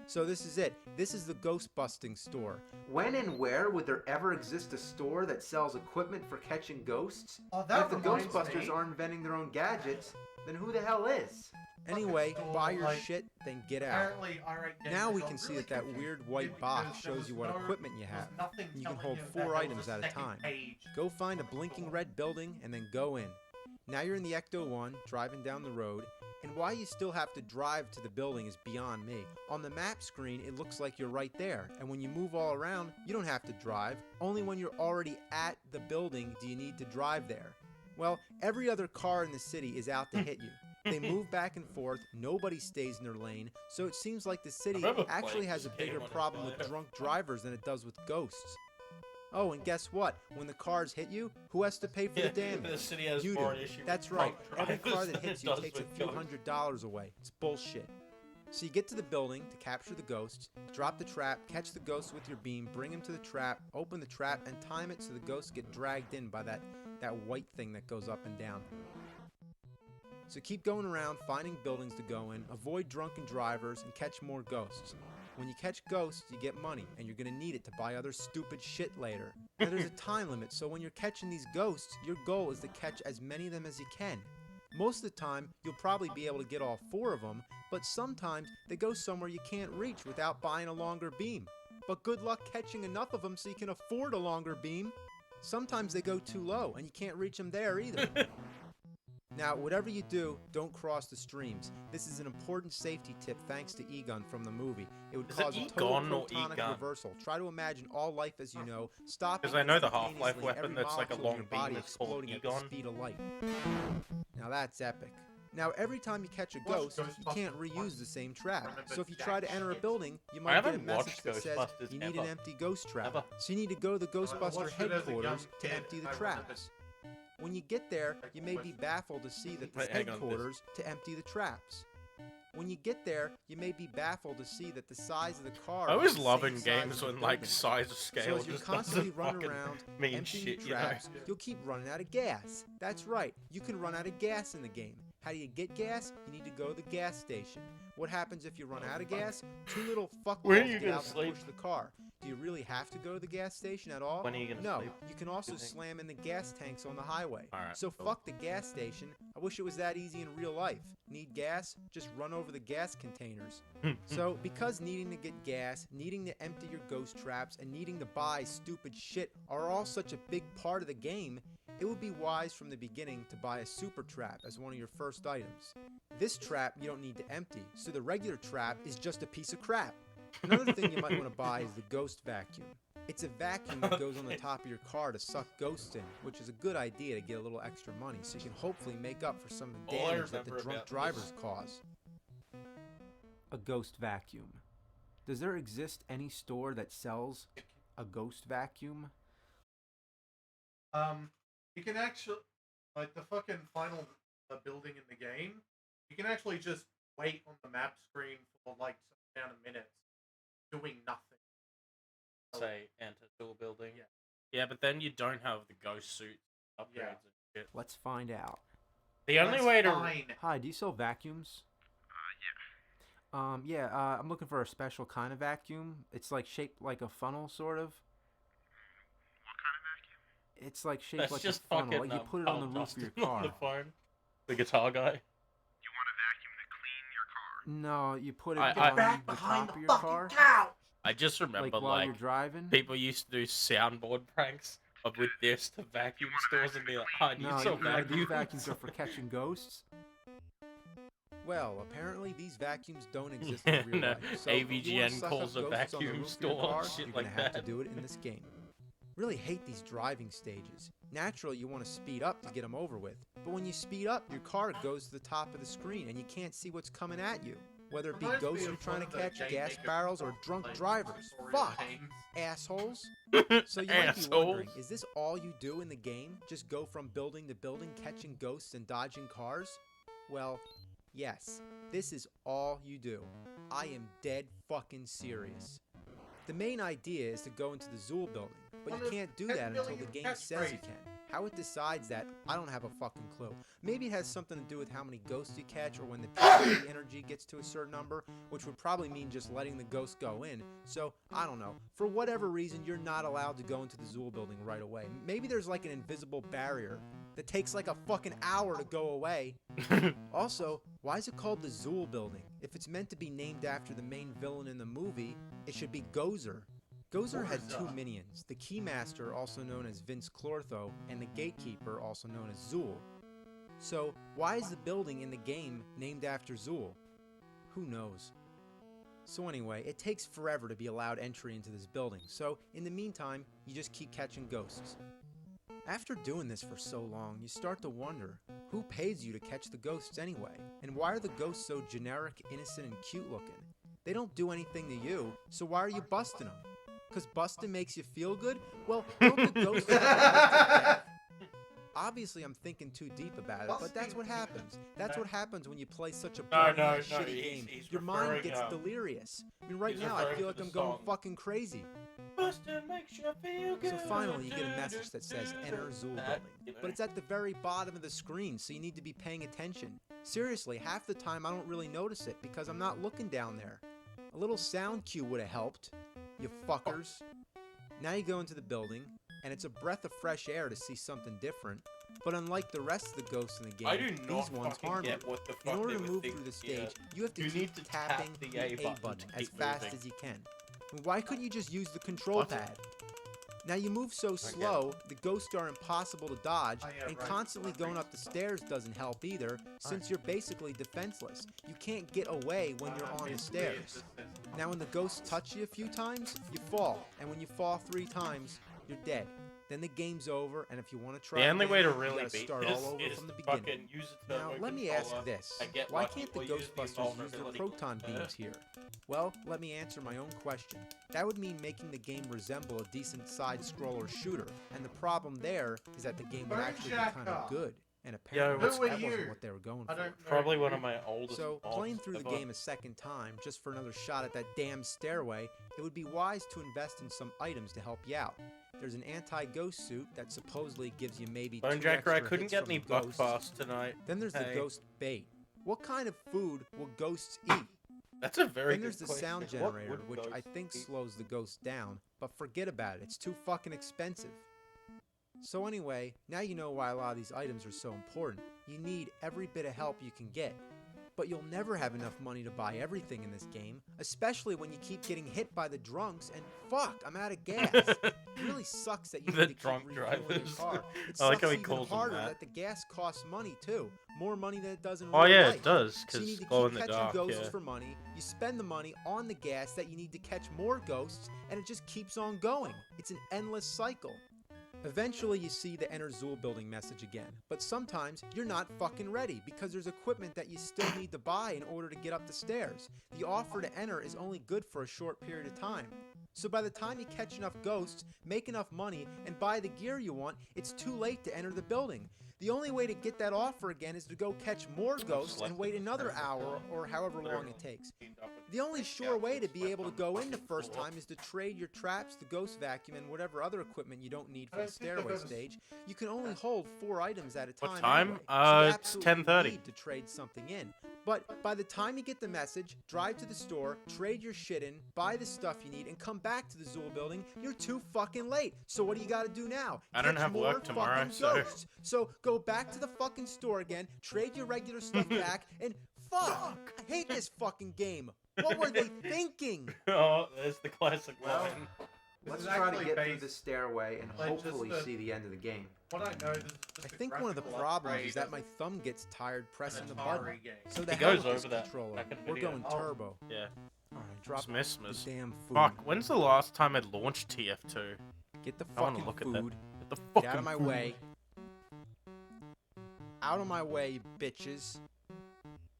So this is it. This is the ghost-busting store. When and where would there ever exist a store that sells equipment for catching ghosts? If the Ghostbusters aren't inventing their own gadgets, then who the hell is? Anyway, buy your shit, then get out. Now we can see that weird white box shows you what equipment you have. You can hold 4 items at a time. Go find a blinking red building and then go in. Now you're in the Ecto-1, driving down the road, and why you still have to drive to the building is beyond me. On the map screen, it looks like you're right there, and when you move all around, you don't have to drive. Only when you're already at the building do you need to drive there. Well, every other car in the city is out to hit you. They move back and forth, nobody stays in their lane, so it seems like the city actually has a bigger problem with drunk drivers than it does with ghosts. Oh, and guess what? When the cars hit you, who has to pay for the damage? The city has You more do. issue That's with right. drunk Every car drivers that than hits it you does takes a with few ghosts. $100s away. It's bullshit. So you get to the building to capture the ghosts, drop the trap, catch the ghosts with your beam, bring him to the trap, open the trap, and time it so the ghosts get dragged in by that white thing that goes up and down. So keep going around, finding buildings to go in, avoid drunken drivers, and catch more ghosts. When you catch ghosts, you get money, and you're going to need it to buy other stupid shit later. Now there's a time limit, so when you're catching these ghosts, your goal is to catch as many of them as you can. Most of the time, you'll probably be able to get all 4 of them, but sometimes they go somewhere you can't reach without buying a longer beam. But good luck catching enough of them so you can afford a longer beam. Sometimes they go too low, and you can't reach them there either. Now, whatever you do, don't cross the streams. This is an important safety tip thanks to Egon from the movie. It would cause a total protonic reversal. Try to imagine all life as you know, stopping Because I know the instantaneously, Half-Life weapon every that's like a molecule in long your body beam is called exploding at the Egon. speed of light. Now that's epic. Now every time you catch a ghost, you can't reuse the same trap. So if you try to enter a building, you might get a message that says you need an empty ghost trap. So you need to go to the Ghostbuster headquarters to empty the traps. When you get there, you may be baffled to see that the headquarters to empty the traps. When you get there, you may be baffled to see that the size of the car. I is always the love same in size games as the when like building. size of scale So as you're just constantly doesn't running fucking around, mean emptying shit, the you know? traps, you'll keep running out of gas. That's right, you can run out of gas in the game. How do you get gas? You need to go to the gas station. What happens if you run out of gas? 2 little Where are fuckballs you get gonna out to sleep? push the car. Do you really have to go to the gas station at all? When are you gonna No, sleep? you can also You think? slam in the gas tanks on the highway. Alright, So cool. fuck the gas station. I wish it was that easy in real life. Need gas? Just run over the gas containers. So because needing to get gas, needing to empty your ghost traps, and needing to buy stupid shit are all such a big part of the game, it would be wise from the beginning to buy a super trap as one of your first items. This trap you don't need to empty, so the regular trap is just a piece of crap. Another thing you might want to buy is the ghost vacuum. It's a vacuum that goes on the top of your car to suck ghosts in, which is a good idea to get a little extra money so you can hopefully make up for some of the All I damage that the remember drunk about drivers cause. A ghost vacuum. Does there exist any store that sells a ghost vacuum? You can actually, like the fucking final building in the game, you can actually just wait on the map screen for like some amount of minutes, doing nothing. Say enter to a building. Yeah. Yeah, but then you don't have the ghost suit upgrades Yeah. and shit. Let's find out. The only way to... Fine. Hi, do you sell vacuums? Yeah, I'm looking for a special kind of vacuum. It's like shaped like a funnel, sort of. What kind of vacuum? It's like shaped That's like just a funnel. fucking Like you put it on the Carl roof of your Dustin on car. the phone. The guitar guy. You want a vacuum to clean your car? No, you put it I- on Back the behind top the of your fucking car. couch. I just remember, Like while like, you're driving. people used to do soundboard pranks with this to vacuum stores and be like, I need No, some these vacuums. vacuums are for catching ghosts. Well, apparently these vacuums don't exist in real No, life. So if you wanna AVGN suck calls up a ghosts on the vacuum roof of your store, car, shit you're like gonna have that. to do it in this game. Really hate these driving stages. Naturally, you want to speed up to get them over with. But when you speed up, your car goes to the top of the screen and you can't see what's coming at you. Whether it be Reminds me ghosts of you're trying to one of the catch, game gas maker barrels, or drunk like drivers. tutorial Fuck! games. Assholes. So you might be wondering, Assholes. is this all you do in the game? Just go from building to building, catching ghosts and dodging cars? Well, yes. This is all you do. I am dead fucking serious. The main idea is to go into the Zool building, but you can't do that until the game says you can. How it decides that, I don't have a fucking clue. Maybe it has something to do with how many ghosts you catch or when the PvP energy gets to a certain number, which would probably mean just letting the ghosts go in. So, I don't know. For whatever reason, you're not allowed to go into the Zool building right away. Maybe there's like an invisible barrier that takes like a fucking hour to go away. Also, why is it called the Zool building? If it's meant to be named after the main villain in the movie, it should be Gozer. Gozer had two minions, the Keymaster, also known as Vince Clortho, and the Gatekeeper, also known as Zool. So, why is the building in the game named after Zool? Who knows? So anyway, it takes forever to be allowed entry into this building, so in the meantime, you just keep catching ghosts. After doing this for so long, you start to wonder, who pays you to catch the ghosts anyway? And why are the ghosts so generic, innocent, and cute looking? They don't do anything to you, so why are you busting them? Because busting makes you feel good? Well, don't the ghosts Obviously, I'm thinking too deep about it, but that's what happens. That's what happens when you play such a boring, shitty game. Your mind gets delirious. I mean, right now, I feel like I'm going fucking crazy. Bustin' makes you feel good. So finally, you get a message that says Enter Zool Building. But it's at the very bottom of the screen, so you need to be paying attention. Seriously, half the time I don't really notice it because I'm not looking down there. A little sound cue would have helped, you fuckers. Now you go into the building, and it's a breath of fresh air to see something different. But unlike the rest of the ghosts in the I game, do not these ones fucking harm you. get what the In fuck order they to would move think, through the yeah. stage, you have to You keep need to tapping tap the the A A button button to as keep fast moving. as you can. And why couldn't you just use the control What? pad? Now you move so slow, the ghosts are impossible to dodge, and constantly going up the stairs doesn't help either, since you're basically defenseless. You can't get away when you're on the stairs. Now when the ghosts touch you a few times, you fall, and when you fall 3 times, you're dead. Then the game's over, and if you want to try The only again, way to you really gotta beat start this all over is from the to beginning. fucking use it to Now, remote let me ask controller this. and get Why lucky can't the or use the Ghostbusters use their invulnerability proton quicker. beams here? Well, let me answer my own question. That would mean making the game resemble a decent side-scroller shooter, and the problem there is that the game would actually be kind of good, and apparently Yo, that who are wasn't you? what they were going I for. don't know. Probably one of my oldest. So, mods playing through the ever. game a second time, just for another shot at that damn stairway, it would be wise to invest in some items to help you out. There's an anti-ghost suit that supposedly gives you maybe 2 Bonejacker, I extra couldn't hits get from any the buck ghosts. pass tonight. Then there's the Hey. ghost bait. What kind of food will ghosts eat? That's a very Then good there's the question. sound What generator, would which I ghosts think eat? slows the ghosts down, but forget about it, it's too fucking expensive. So anyway, now you know why a lot of these items are so important. You need every bit of help you can get. But you'll never have enough money to buy everything in this game, especially when you keep getting hit by the drunks and fuck, I'm out of gas. It really sucks that you The need to keep drunk refueling your drivers. car. It I like sucks how he even calls them harder that. the gas costs money too. More money than it does in Oh real yeah, life. it does. So you Because need to glow in keep the catching dark. ghosts Yeah. for money, you spend the money on the gas that you need to catch more ghosts, and it just keeps on going. It's an endless cycle. Eventually you see the Enter Zool building message again, but sometimes you're not fucking ready because there's equipment that you still need to buy in order to get up the stairs. The offer to enter is only good for a short period of time. So by the time you catch enough ghosts, make enough money, and buy the gear you want, it's too late to enter the building. The only way to get that offer again is to go catch more ghosts and wait another hour or however long it takes. The only sure way to be able to go in the first time is to trade your traps, the ghost vacuum, and whatever other equipment you don't need for the stairway stage. You can only hold 4 items at a time. What time? Anyway, so you It's absolutely 10:30. need to trade something in. But by the time you get the message, drive to the store, trade your shit in, buy the stuff you need, and come back to the Zool building, you're too fucking late. So what do you gotta do now? I don't Catch have more work tomorrow, fucking so- ghosts. So go back to the fucking store again, trade your regular stuff back, and fuck! I hate this fucking game. What were they thinking? Oh, there's the classic line. Let's try to get through this stairway and hopefully see the end of the game. What I know, this is just I a think one of the graphical problems upgrade is that of my thumb gets tired pressing the Atari button. game. So the It hell goes with this over that controller. second We're video. going Oh. turbo. Yeah. Alright, drop Miss. the damn food. Fuck, when's the last time I launched TF2? Get the I wanna fucking look at that. food. Get the Get fucking out of my food. way. Out of my way, you bitches.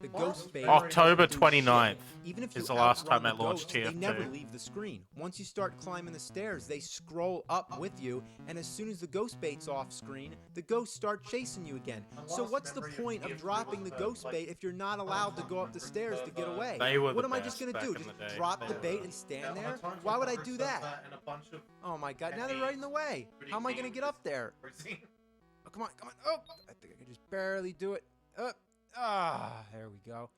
The ghost bait October doesn't do 29th shit. Even if is you the last outrun time I the launched ghosts, They never TF2. leave the screen. Once you start climbing the stairs, they scroll up with you, and as soon as the ghost bait's off screen, the ghosts start chasing you again. So what's the point of dropping the ghost bait if you're not allowed to go up the stairs to get away? They were What the am I just best gonna do? back in Just the day. drop They the were bait the- and stand there? Why would I do that? And a bunch of Oh my god, now they're right in the way. How am I gonna get up there? Oh, come on, come on. Oh, I think I can just barely do it. There we go.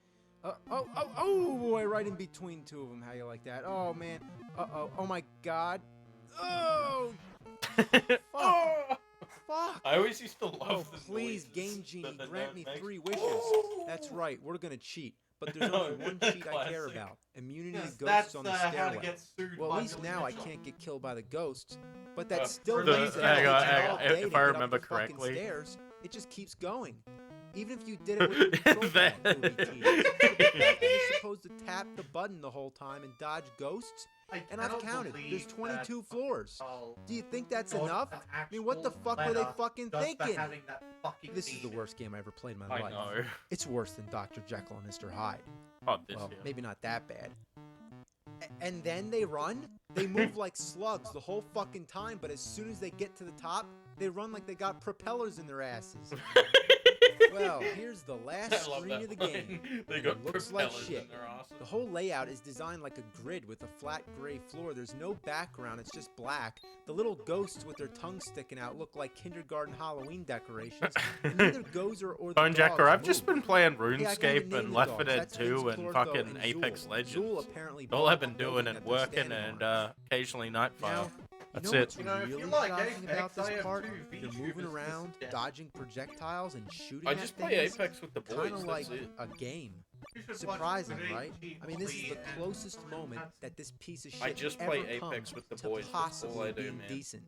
Oh boy, right in between two of them. How you like that? Oh man. Oh my god. Oh. Oh! Fuck. I always used to love Oh the please, noises Game Genie, that the grant dog me makes. 3 wishes. That's right, we're gonna cheat. But there's only one cheat I care Classic. about. Immunity Yes, to that's ghosts on the how to stairway. get sued Well, by at least Billy now I Mitchell. can't get killed by the ghosts. But that still for means the- that hang on, it takes hang all on, day if to I get up remember the fucking correctly. stairs. It just keeps going. Even if you did it with the control That- pad, it would be tedious. But the fact that you're supposed to tap the button the whole time and dodge ghosts, and I've cannot counted. There's believe 22 that floors. I'll Do you think that's got enough? an I mean, what the actual fuck were they letter fucking just for thinking? having that fucking This is the meeting. worst game I ever played in my I life. know. It's worse than Dr. Jekyll and Mr. Hyde. Oh, this Well, year. maybe not that bad. And then they run? They move like slugs the whole fucking time, but as soon as they get to the top, they run like they got propellers in their asses. Well, here's the last I love screen that of the line. game. They and got it looks like propellers shit. in their asses. The whole layout is designed like a grid with a flat gray floor. There's no background, it's just black. The little ghosts with their tongues sticking out look like kindergarten Halloween decorations. And neither Gozer or the Bonejacker, dogs I've just move. been playing Hey, I can't even RuneScape name and the Left dogs. 4 Dead That's 2 Vince and Clortho fucking and Apex Zool. Legends. Zool apparently All bought I've been the building doing and that they're working standing and on. occasionally Nightfire. Now, That's you know it. what's You know, if really you like shocking Apex, about this I have part? 2 You're VTubers moving this around, day. dodging projectiles, and shooting I at just play things. Apex with the boys. Kind of that's like it. a game. You should watch Surprising, Today right? Cheat I mean, this is the Movie and closest moment Fantastic. that this piece of shit I just ever play Apex comes with the to boys. That's all possibly I do, being man. decent.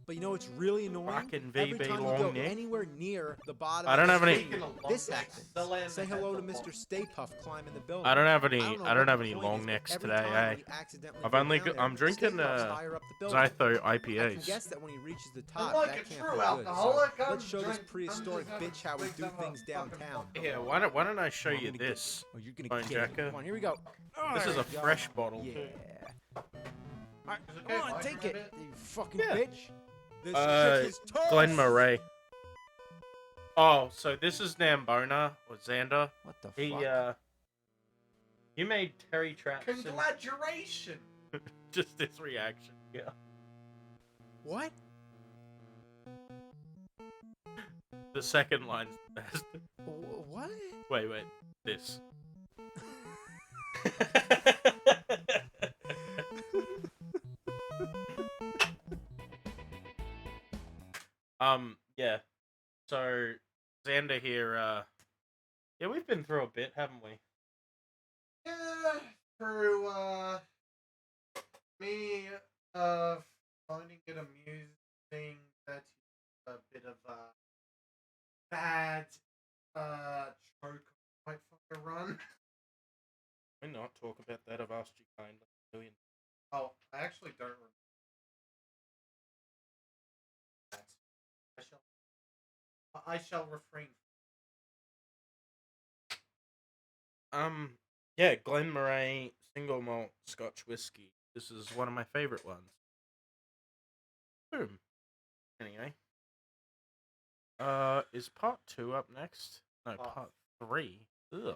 But you know what's really annoying? Fucking Every VB time you long go neck. anywhere near the bottom I don't of have the any- screen, this happens. Say hello to Mr. Stay Puff climbing the building. I don't have any. know I don't what have the any point long is, necks every today. time Eh? when he accidentally I've goes only. down there, I'm Stay drinking Puff's higher up the building. Zytho I can IPAs. guess that when he reaches the top, like that a can't true be good. alcoholic, So I'm let's show this drink- I'm prehistoric just bitch how we having do to drink things some fucking downtown. vodka. Yeah. Why don't I show I'm you gonna get- this? Oh, you're gonna Bone get it. Jacker. Come on, here we go. Oh, This there is a we go. fresh bottle Yeah. too. Alright, Is it come okay on, if I take grab it, it? you fucking Yeah. bitch. This Uh, shit is toast. Glen Murray. Oh, so this is Nambona or Xander. What the He fuck? you made Terry Traps. and Congratulations! just his reaction. Yeah. What? The second line's the best. What? Wait. This. Yeah. So Xander here, yeah, we've been through a bit, haven't we? Yeah, through me finding it amusing that he's a bit of a bad choke might fucking run. Why not talk about that? I've asked you kindly a million. Oh, I actually don't remember that. I shall refrain. Yeah, Glen Murray single malt Scotch whiskey. This is one of my favorite ones. Boom. Anyway. Is part 2 up next? No, part 3. Ugh.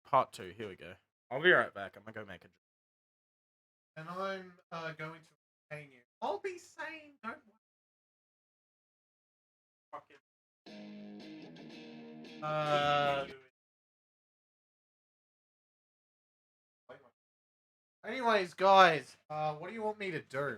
Part 2, here we go. I'll be right back. I'm gonna go make a drink. And I'm going to entertain you. I'll be sane, don't worry. Anyways, guys, what do you want me to do?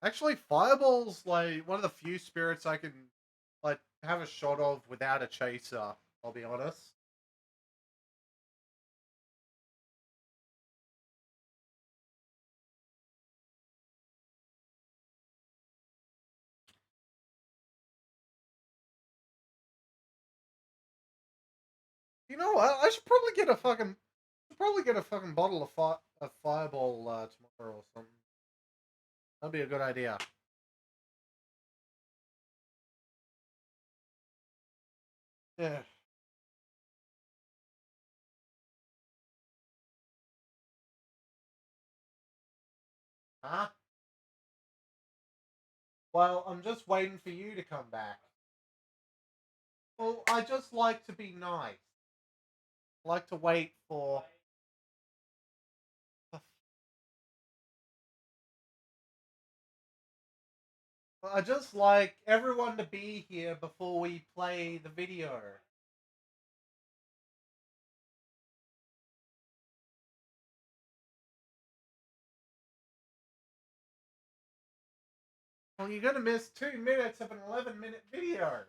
Actually, Fireball's like one of the few spirits I can like have a shot of without a chaser, I'll be honest. You know what? I should probably get a fucking bottle of Fireball tomorrow or something. That'd be a good idea. Yeah. Huh? Well, I'm just waiting for you to come back. Well, I just like to be nice. I like to wait for... I just like everyone to be here before we play the video. Well, you're gonna miss 2 minutes of an 11-minute video.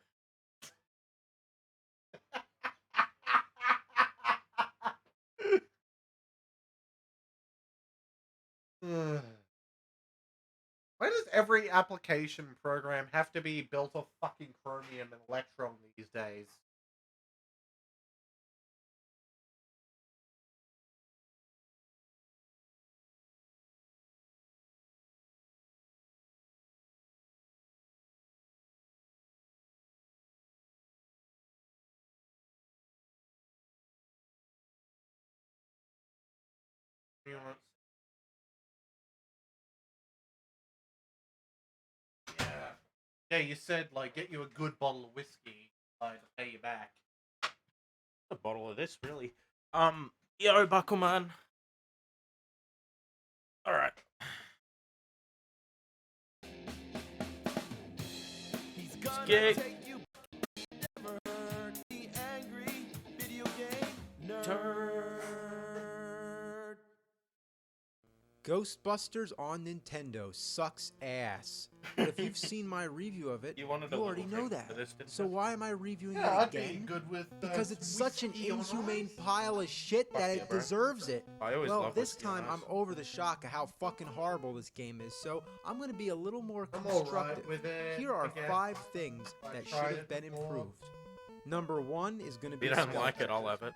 Why does every application program have to be built of fucking chromium and electron these days? Yeah, you said, like, get you a good bottle of whiskey to pay you back. A bottle of this, really. Yo, Buckleman. Alright. He's gonna Skate. take you never heard the angry video game nerd. Ghostbusters on Nintendo sucks ass. But if you've seen my review of it, you already know that. So why am I reviewing it I'd be again? good with Because it's some such an whiskey on inhumane ice. pile of shit that yeah, it bro. deserves it. I always Well, love this whiskey on time I'm ice. over the shock of how fucking horrible this game is, so I'm going to be a little more I'm alright constructive. with it, Here are I guess. 5 things I've that should tried have it been before. improved. Number 1 is going to If be you don't spell like it, check. I'll have it.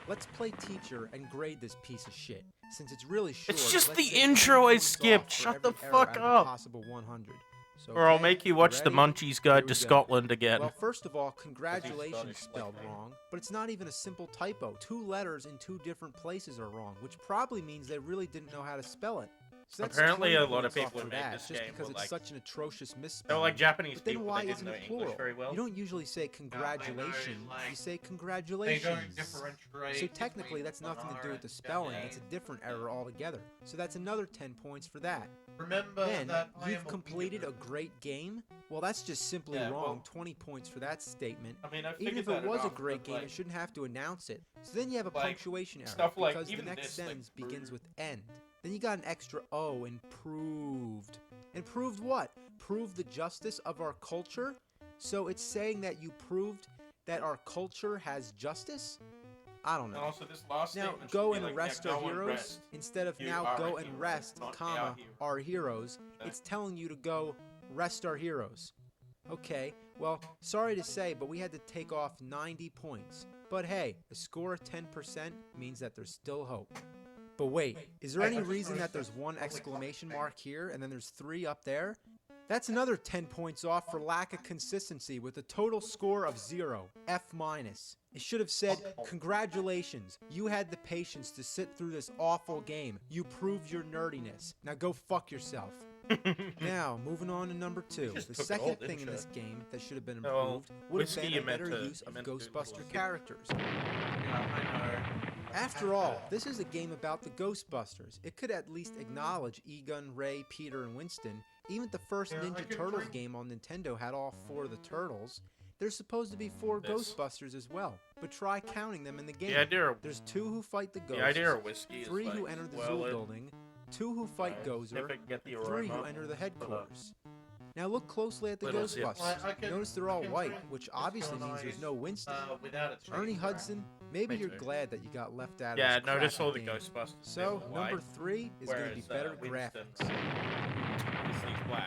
Let's play teacher and grade this piece of shit. Since it's really short, It's just let's the say 10 intro I points skipped. off for Shut the every error fuck out of up. a possible 100. So, Or I'll okay, make you watch the ready? Munchies Here Guide we to go. Scotland again. Well, first of all, Scottish congratulations like spelled me. wrong, but it's not even a simple typo. 2 letters in 2 different places are wrong, which probably means they really didn't know how to spell it. So that's Apparently 20 a lot of points off people for who made that, this just game because were it's like... such an atrocious They were misspelling. like Japanese But then people, why they isn't didn't know it English plural? very well. You don't usually say congratulations, like, you say They congratulations. don't differentiate. So technically that's nothing to do with the spelling, it's a different error altogether. So that's another 10 points for that. Remember Then, that I am you've completed a weirdo. great game? Well, that's just simply Yeah, wrong. well- 20 points for that statement. I mean, I Even figured if it that was a enough, great but, game, like, it shouldn't have to announce it. So then you have a like, punctuation error stuff like because the even next this, like, sentence begins proved. with end. Then you got an extra O in proved. And proved what? Proved the justice of our culture? So it's saying that you proved that our culture has justice? I don't And know. also this last Now, statement go should and be like, arrest yeah, our go and heroes. rest. Instead of You now are go a and hero, rest, not comma, our hero. our heroes, Okay. it's telling you to go rest our heroes. Okay, well, sorry to say, but we had to take off 90 points. But hey, a score of 10% means that there's still hope. But wait, is there Hey, any I just reason that noticed there's that one public exclamation comment. mark here and then there's 3 up there? That's another 10 points off for lack of consistency with a total score of 0, F-. It should have said, congratulations, you had the patience to sit through this awful game. You proved your nerdiness. Now go fuck yourself. Now, moving on to number 2. The second thing in this game that should have been improved would have been a better use of Ghostbuster characters. After all, this is a game about the Ghostbusters. It could at least acknowledge Egon, Ray, Peter, and Winston. Even the first Ninja Turtles game on Nintendo had all 4 of the turtles. There's supposed to be 4 Ghostbusters as well, but try counting them in the game. There's 2 who fight the ghosts, 3 who enter the zoo building, 2 who fight Gozer, 3 who enter the headquarters. Now look closely at the Ghostbusters. Notice they're all white, which obviously means there's no Winston. Ernie Hudson, maybe you're glad that you got left out of this notice all the game. Ghostbusters. So, number 3 is going to be better graphics.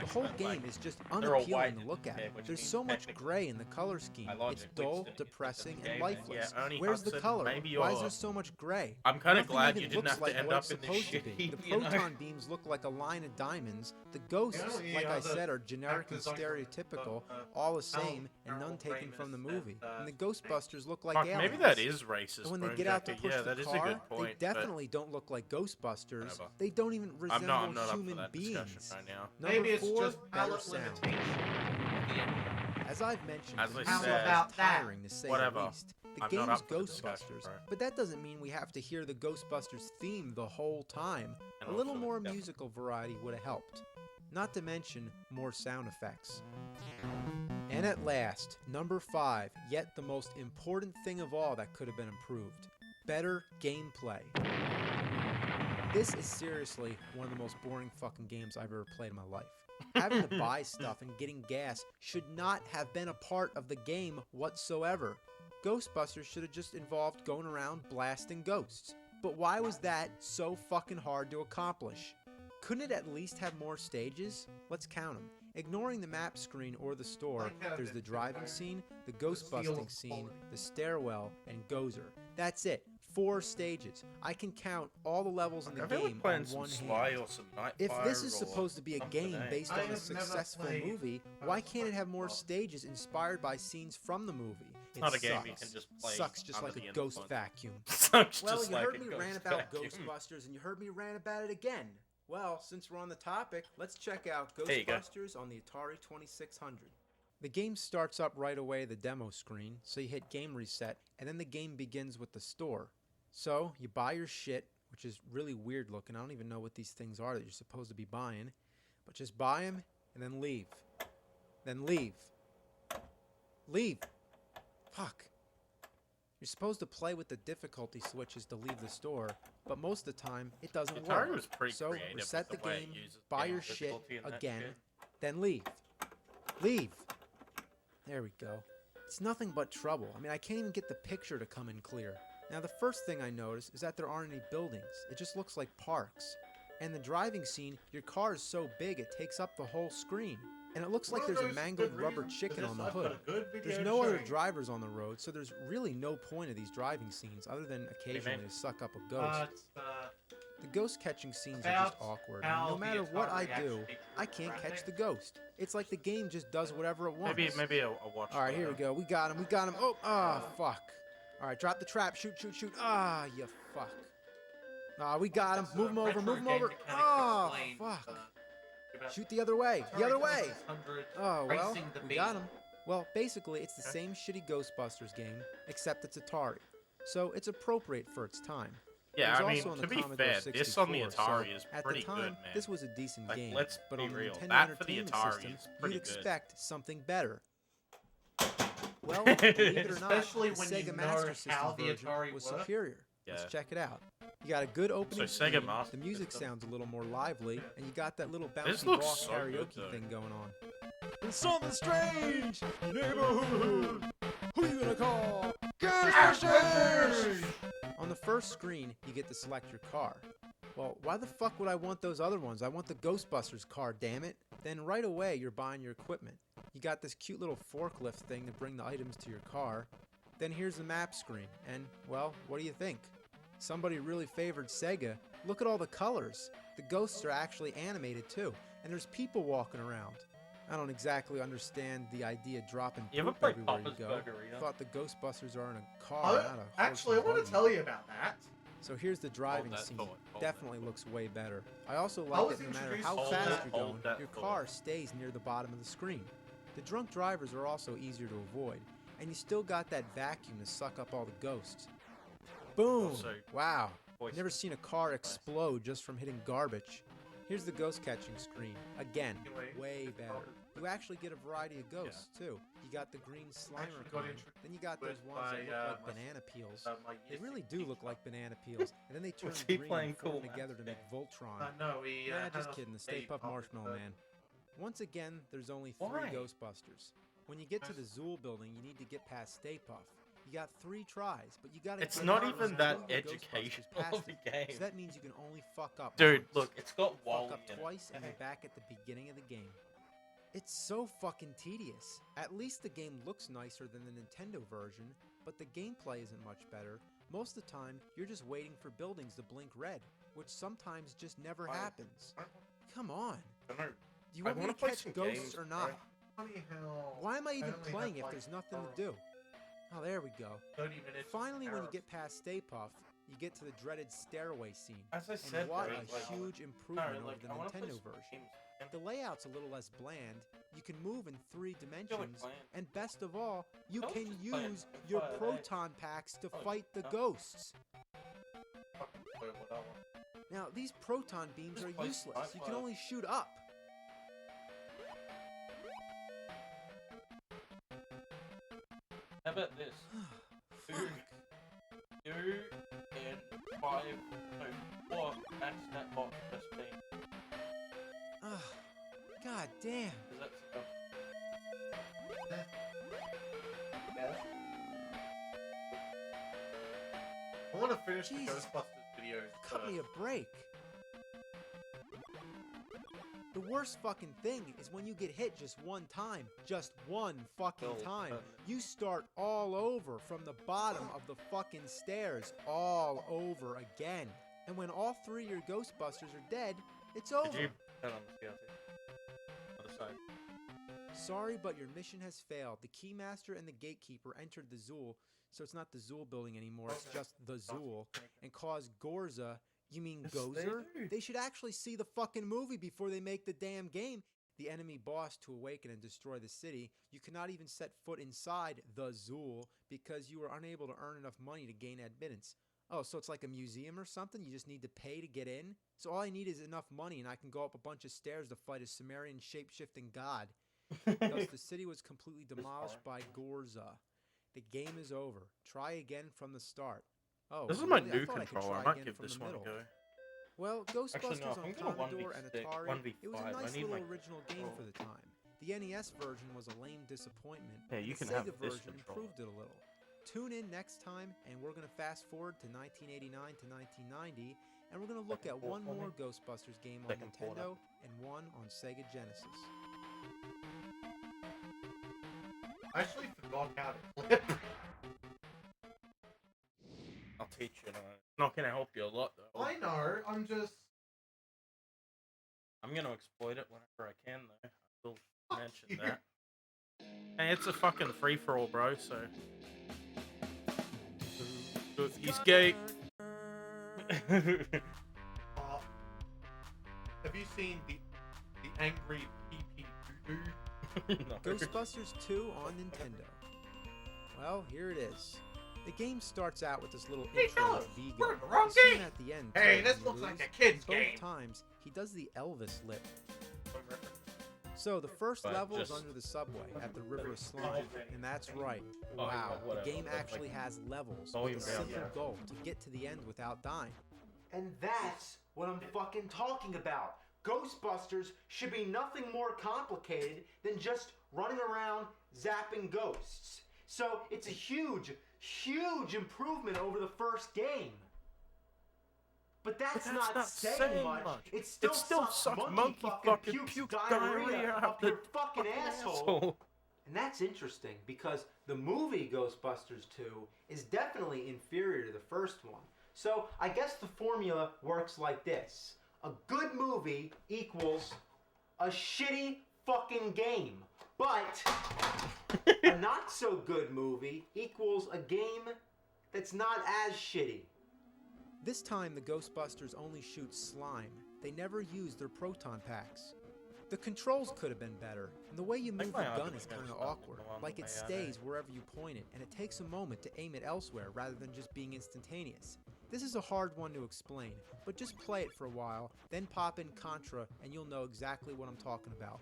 The whole game is just unappealing to look at. There's so much gray in the color scheme. It's dull, depressing, and lifeless. Where's the color? Why is there so much gray? I'm kind of Nothing glad even you didn't looks have to like end what up it's in this supposed shit. to be. The proton beams look like a line of diamonds. The ghosts, like I said, are generic and stereotypical, all the same, and none taken from the movie. And the Ghostbusters look like aliens. Maybe that is racist. And when they get out to push the car, point, they definitely don't look like Ghostbusters. They don't even resemble I'm not human up for that beings. right now. Number 4, better sound. As I've mentioned, As the I music said, is tiring to say whatever. the least. The I'm game's not up for the discussion, Ghostbusters, bro. but that doesn't mean we have to hear the Ghostbusters theme the whole time. And A little also, more yeah. musical variety would have helped. Not to mention more sound effects. And at last, number 5, yet the most important thing of all that could have been improved. Better gameplay. This is seriously one of the most boring fucking games I've ever played in my life. Having to buy stuff and getting gas should not have been a part of the game whatsoever. Ghostbusters should have just involved going around blasting ghosts. But why was that so fucking hard to accomplish? Couldn't it at least have more stages? Let's count them. Ignoring the map screen or the store, there's the driving scene, the ghost busting scene, the stairwell, and Gozer. That's it. 4 stages. I can count all the levels in the game on one hand. If this is supposed to be a game based on a successful movie, why can't it have more stages inspired by scenes from the movie? It not a sucks. game you can just play. Sucks just like a ghost vacuum. Sucks Well, just you like heard a me ghost rant about vacuum. Ghostbusters, and you heard me rant about it again. Well, since we're on the topic, let's check out There you go. Ghostbusters on the Atari 2600. The game starts up right away the demo screen, so you hit game reset, and then the game begins with the store. So, you buy your shit, which is really weird looking. I don't even know what these things are that you're supposed to be buying. But just buy them, and then leave. Then leave. Leave! Fuck. You're supposed to play with the difficulty switches to leave the store, but most of the time, it doesn't Atari work. was pretty So, creative reset the with the way it game, uses buy game your shit difficulty and that again, shit. then leave. Leave! There we go. It's nothing but trouble. I mean, I can't even get the picture to come in clear. Now, the first thing I notice is that there aren't any buildings. It just looks like parks. And the driving scene, your car is so big it takes up the whole screen. And it looks like there's a mangled rubber chicken on the hood. There's no other drivers on the road, so there's really no point of these driving scenes other than occasionally to suck up a ghost. The ghost catching scenes are just awkward, and no matter what I do, I can't catch the ghost. It's like the game just does whatever it wants. Maybe a watch. Alright, here we go. We got him. Oh, fuck. Alright, drop the trap. Shoot. Ah, you fuck. Ah, we got him. Move him over. Oh, fuck. Shoot the other way. Oh, well, we got him. Well, basically, it's the same shitty Ghostbusters game, except it's Atari. So it's appropriate for its time. Yeah, It was I mean, also on to the be Commodore fair, this on the 64, Atari so is at pretty the time, good, man. this was a decent Like, game, let's but be on the real. Nintendo That for the Entertainment Atari System, is pretty you'd good. expect something better. Well, believe it or not, Especially the when Sega you Master know System how the version Atari was worked. superior. Yeah. Let's check it out. You got a good opening So Sega scene, Master the music System. sounds a little more lively, and you got that little This bouncy looks ball so good, karaoke though. thing going on. There's something strange, neighborhood. Who you gonna call? Ghostbusters! On the first screen, you get to select your car. Well, why the fuck would I want those other ones? I want the Ghostbusters car, damn it. Then right away, you're buying your equipment. You got this cute little forklift thing to bring the items to your car. Then here's the map screen, and, well, what do you think? Somebody really favored Sega. Look at all the colors. The ghosts are actually animated too, and there's people walking around. I don't exactly understand the idea dropping You ever poop played everywhere you Papa's go. Burger, Thought the Ghostbusters are in a car, not a horse Actually, I and want to buggy. tell you about that. So here's the driving scene. Definitely looks way better. I also I like was that no matter introduced how to fast that- you're going, your car stays near the bottom of the screen. The drunk drivers are also easier to avoid, and you still got that vacuum to suck up all the ghosts. Boom! Also, Wow. voice Never seen a car explode just from hitting garbage. Here's the ghost catching screen. Again, way better. You actually get a variety of ghosts, too. You got the green Slimer kind, then you got those ones that look like banana peels. They really do look like banana peels, and then they turn Was he green playing and form Cool together to Master make Voltron. No, we Nah, had just us kidding. The Stay a Puft public Marshmallow Man. Once again, there's only 3 Why? Ghostbusters. When you get to the Zool building, you need to get past Stay Puft. You got 3 tries, but you gotta It's get not past even two that of the Ghostbusters educational past of the it. game. So that means you can only fuck up Dude, once. look, it's got Fuck Wally up in it. twice and you're back at the beginning of the game. It's so fucking tedious. At least the game looks nicer than the Nintendo version, but the gameplay isn't much better. Most of the time, you're just waiting for buildings to blink red, which sometimes just never happens. Come on. I don't know. Do you want me to play catch some ghosts games, or not? Funny how Why am I even only playing have, if like, there's nothing to do? Oh, there we go. 30 minutes. Finally, when you get past Stay Puft, you get to the dreaded stairway scene. As I And said, what bro, a like, huge no, improvement like, over I wanna the play Nintendo some version. games. The layout's a little less bland, you can move in 3 dimensions, playing. and best of all, you Don't can just play use it. your Play it, eh? proton packs to Oh, fight the no. ghosts. Fucking play what I want. Now, these proton beams Just are play useless, you can Sci-Fi. only shoot up. How about this? Fuck. 2 and 5, so 4, max that box plus speed. Ugh. God damn. Is that stuff? I want to finish the Jesus. Ghostbusters videos. Cut me a break. The worst fucking thing is when you get hit just one time. Just one fucking time. You start all over from the bottom of the fucking stairs. All over again. And when all 3 of your Ghostbusters are dead, it's over. Did you turn on the CRT? Other side. Sorry, but your mission has failed. The Keymaster and the Gatekeeper entered the Zool, so it's not the Zool building anymore, it's just the Zool, and caused Gorza, you mean Yes, they Gozer? do. They should actually see the fucking movie before they make the damn game. The enemy boss to awaken and destroy the city. You cannot even set foot inside the Zool because you were unable to earn enough money to gain admittance. Oh, so it's like a museum or something? You just need to pay to get in? So all I need is enough money and I can go up a bunch of stairs to fight a Sumerian shape-shifting god. Thus, the city was completely demolished by Gorza. The game is over. Try again from the start. Oh, This is my really? I new thought I could controller. I try might again give from this the one a middle. go. Well, Ghostbusters Actually, no, on I'm gonna Commodore and 1v6, Atari, 1v5. it was a I nice need little my original game for the time. The NES version was a lame disappointment. Yeah, and you the can have Sega this version controller. improved it a little. Tune in next time, and we're going to fast forward to 1989 to 1990, and we're going to look at one more Ghostbusters game on Second port Nintendo and one on Sega Genesis. I actually forgot how to clip. I'll teach you. It's not gonna help you a lot though. I know, I'm just... I'm gonna exploit it whenever I can though. I will Fuck mention you. that. Hey, it's a fucking free for all, bro. So. He's gay. Have you seen the angry pee-pee doo-doo? No. Ghostbusters 2 on Nintendo. Well, here it is. The game starts out with this little Hey, intro fellas, of Vigo. we're in the wrong You see him game. at the end. Hey, too, this when looks you like lose. a kid's Both game. times, he does the Elvis lip. So the first But level is just- under the subway at the River of Slime, and that's right. Oh, yeah, Wow, the whatever. game Like, actually has levels volume with a down, simple yeah. goal to get to the end without dying. And that's what I'm fucking talking about. Ghostbusters should be nothing more complicated than just running around zapping ghosts. So it's a huge, huge improvement over the first game. But that's not saying much. It still sucks monkey fucking puke diarrhea up your fucking asshole. And that's interesting because the movie Ghostbusters 2 is definitely inferior to the first one. So I guess the formula works like this. A good movie equals a shitty fucking game. But a not so good movie equals a game that's not as shitty. This time the Ghostbusters only shoot slime. They never use their proton packs. The controls could have been better, and the way you move the gun is kind of awkward, like it stays wherever you point it, and it takes a moment to aim it elsewhere rather than just being instantaneous. This is a hard one to explain, but just play it for a while, then pop in Contra, and you'll know exactly what I'm talking about.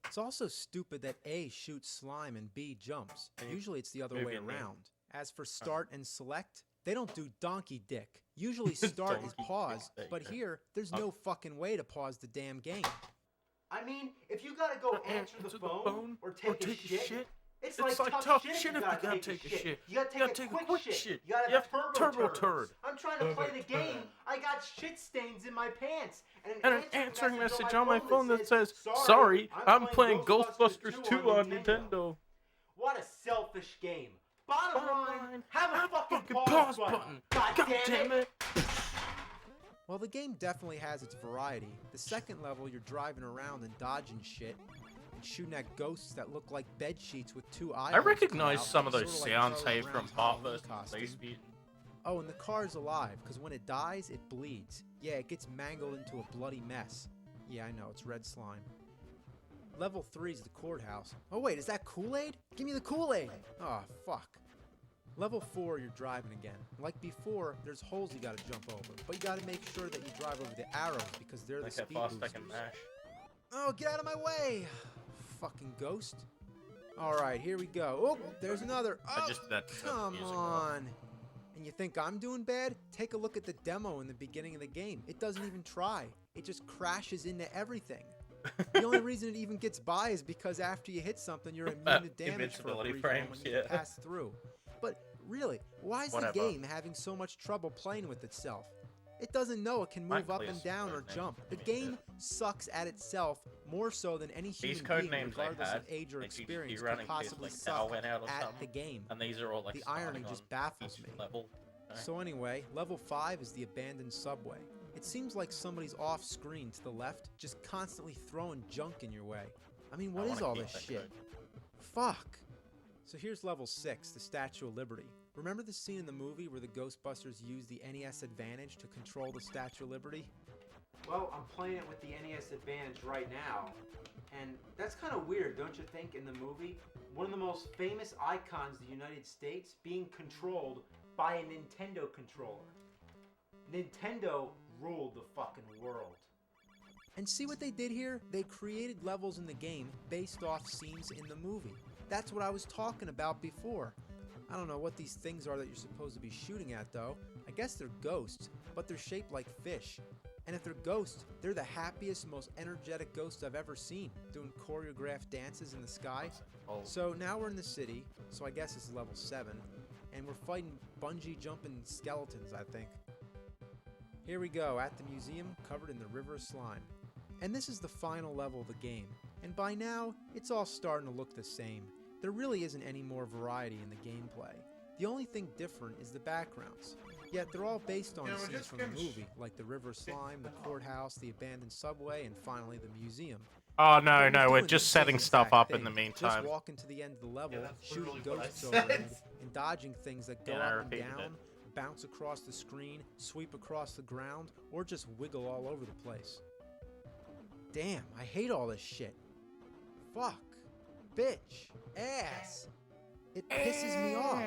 It's also stupid that A shoots slime and B jumps. Usually it's the other way around. As for start and select, they don't do donkey dick. Usually start is pause, but here, there's no fucking way to pause the damn game. I mean, if you gotta go answer the phone or take a shit, it's like tough shit if you gotta take a shit. You gotta take a quick shit. You gotta have turbo turd. I'm trying to play the game. I got shit stains in my pants. And an answering message on my phone that says, "Sorry, I'm playing Ghostbusters 2 on Nintendo." What a selfish game. Bottom line, have a fucking pause button. God damn it. Well, the game definitely has its variety. The second level, you're driving around and dodging shit, and shooting at ghosts that look like bed sheets with two eyes. I recognize some of those sounds, hey, from Part vs. Space Beat. Oh, and the car's alive, because when it dies, it bleeds. Yeah, it gets mangled into a bloody mess. Yeah, I know, it's red slime. Level 3 is the courthouse. Oh wait, is that Kool-Aid? Give me the Kool-Aid! Oh, fuck. Level 4, you're driving again. Like before, there's holes you gotta jump over, but you gotta make sure that you drive over the arrows because they're the speed boosters. Oh, get out of my way! Fucking ghost. Alright, here we go. Oh, there's another. Oh, come on! And you think I'm doing bad? Take a look at the demo in the beginning of the game. It doesn't even try. It just crashes into everything. The only reason it even gets by is because after you hit something, you're immune to damage for a brief moment when you pass through. But really, why is the game having so much trouble playing with itself? It doesn't know it can move up and down or jump. The game sucks at itself more so than any human being, regardless of age or experience, could possibly suck at the game. And these are all like the irony just baffles me. So anyway, level 5 is the abandoned subway. It seems like somebody's off screen to the left, just constantly throwing junk in your way. I mean, what is all this shit? Fuck! So here's level 6, the Statue of Liberty. Remember the scene in the movie where the Ghostbusters used the NES Advantage to control the Statue of Liberty? Well, I'm playing it with the NES Advantage right now, and that's kind of weird, don't you think, in the movie? One of the most famous icons of the United States being controlled by a Nintendo controller. Nintendo ruled the fucking world. And see what they did here? They created levels in the game based off scenes in the movie. That's what I was talking about before. I don't know what these things are that you're supposed to be shooting at though. I guess they're ghosts, but they're shaped like fish. And if they're ghosts, they're the happiest, most energetic ghosts I've ever seen, doing choreographed dances in the sky. So now we're in the city, so I guess it's level 7, and we're fighting bungee jumping skeletons, I think. Here we go, at the museum, covered in the river of slime. And this is the final level of the game, and by now, it's all starting to look the same. There really isn't any more variety in the gameplay. The only thing different is the backgrounds. Yet they're all based on scenes from the movie, like the river slime, the courthouse, the abandoned subway, and finally the museum. Oh no, we're just setting stuff up in the meantime. Just walking to the end of the level, shooting ghosts overhead, and dodging things that go up and down, bounce across the screen, sweep across the ground, or just wiggle all over the place. Damn, I hate all this shit. Fuck. Bitch. Ass. It pisses me off.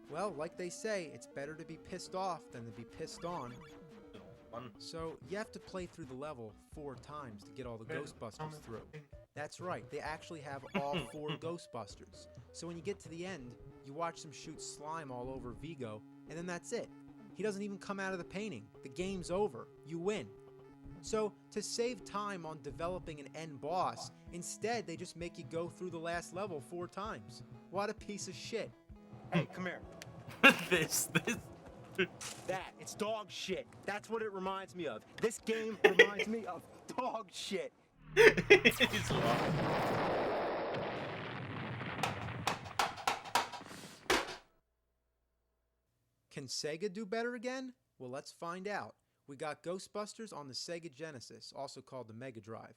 Well, like they say, it's better to be pissed off than to be pissed on. So, you have to play through the level 4 times to get all the Ghostbusters through. That's right, they actually have all 4 Ghostbusters. So when you get to the end, you watch them shoot slime all over Vigo, and then that's it. He doesn't even come out of the painting. The game's over. You win. So, to save time on developing an end boss, instead they just make you go through the last level 4 times. What a piece of shit. Hey, come here. That, it's dog shit. That's what it reminds me of. This game reminds me of dog shit. Can Sega do better again? Well, let's find out. We got Ghostbusters on the Sega Genesis, also called the Mega Drive.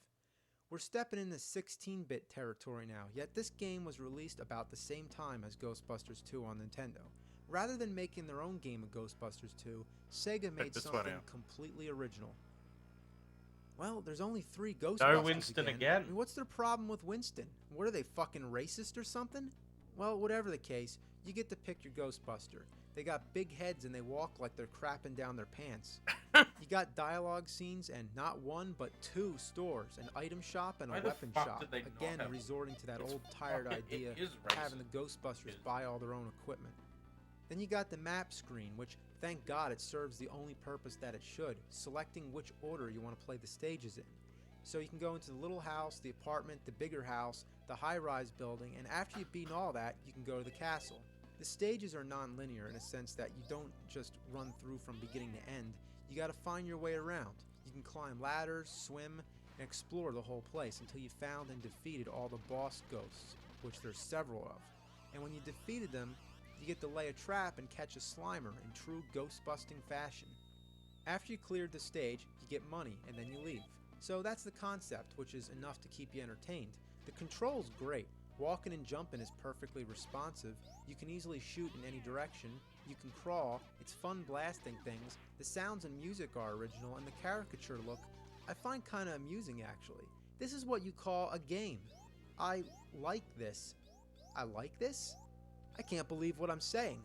We're stepping into 16-bit territory now, yet this game was released about the same time as Ghostbusters 2 on Nintendo. Rather than making their own game of Ghostbusters 2, Sega made something completely original. Well, there's only 3 Ghostbusters. No Winston again. I mean, what's their problem with Winston? What are they, fucking racist or something? Well, whatever the case, you get to pick your Ghostbuster. They got big heads and they walk like they're crapping down their pants. You got dialogue scenes and not 1 but 2 stores, an item shop and a weapon shop. Again, resorting to that old tired idea of having the Ghostbusters buy all their own equipment. Then you got the map screen, which thank God it serves the only purpose that it should, selecting which order you want to play the stages in. So you can go into the little house, the apartment, the bigger house, the high-rise building, and after you've beaten all that, you can go to the castle. The stages are non-linear in a sense that you don't just run through from beginning to end. You gotta find your way around. You can climb ladders, swim, and explore the whole place until you found and defeated all the boss ghosts, which there's several of. And when you defeated them, you get to lay a trap and catch a Slimer in true ghost-busting fashion. After you cleared the stage, you get money and then you leave. So that's the concept, which is enough to keep you entertained. The control's great. Walking and jumping is perfectly responsive. You can easily shoot in any direction. You can crawl. It's fun blasting things. The sounds and music are original, and the caricature look I find kinda amusing actually. This is what you call a game. I like this. I like this? I can't believe what I'm saying.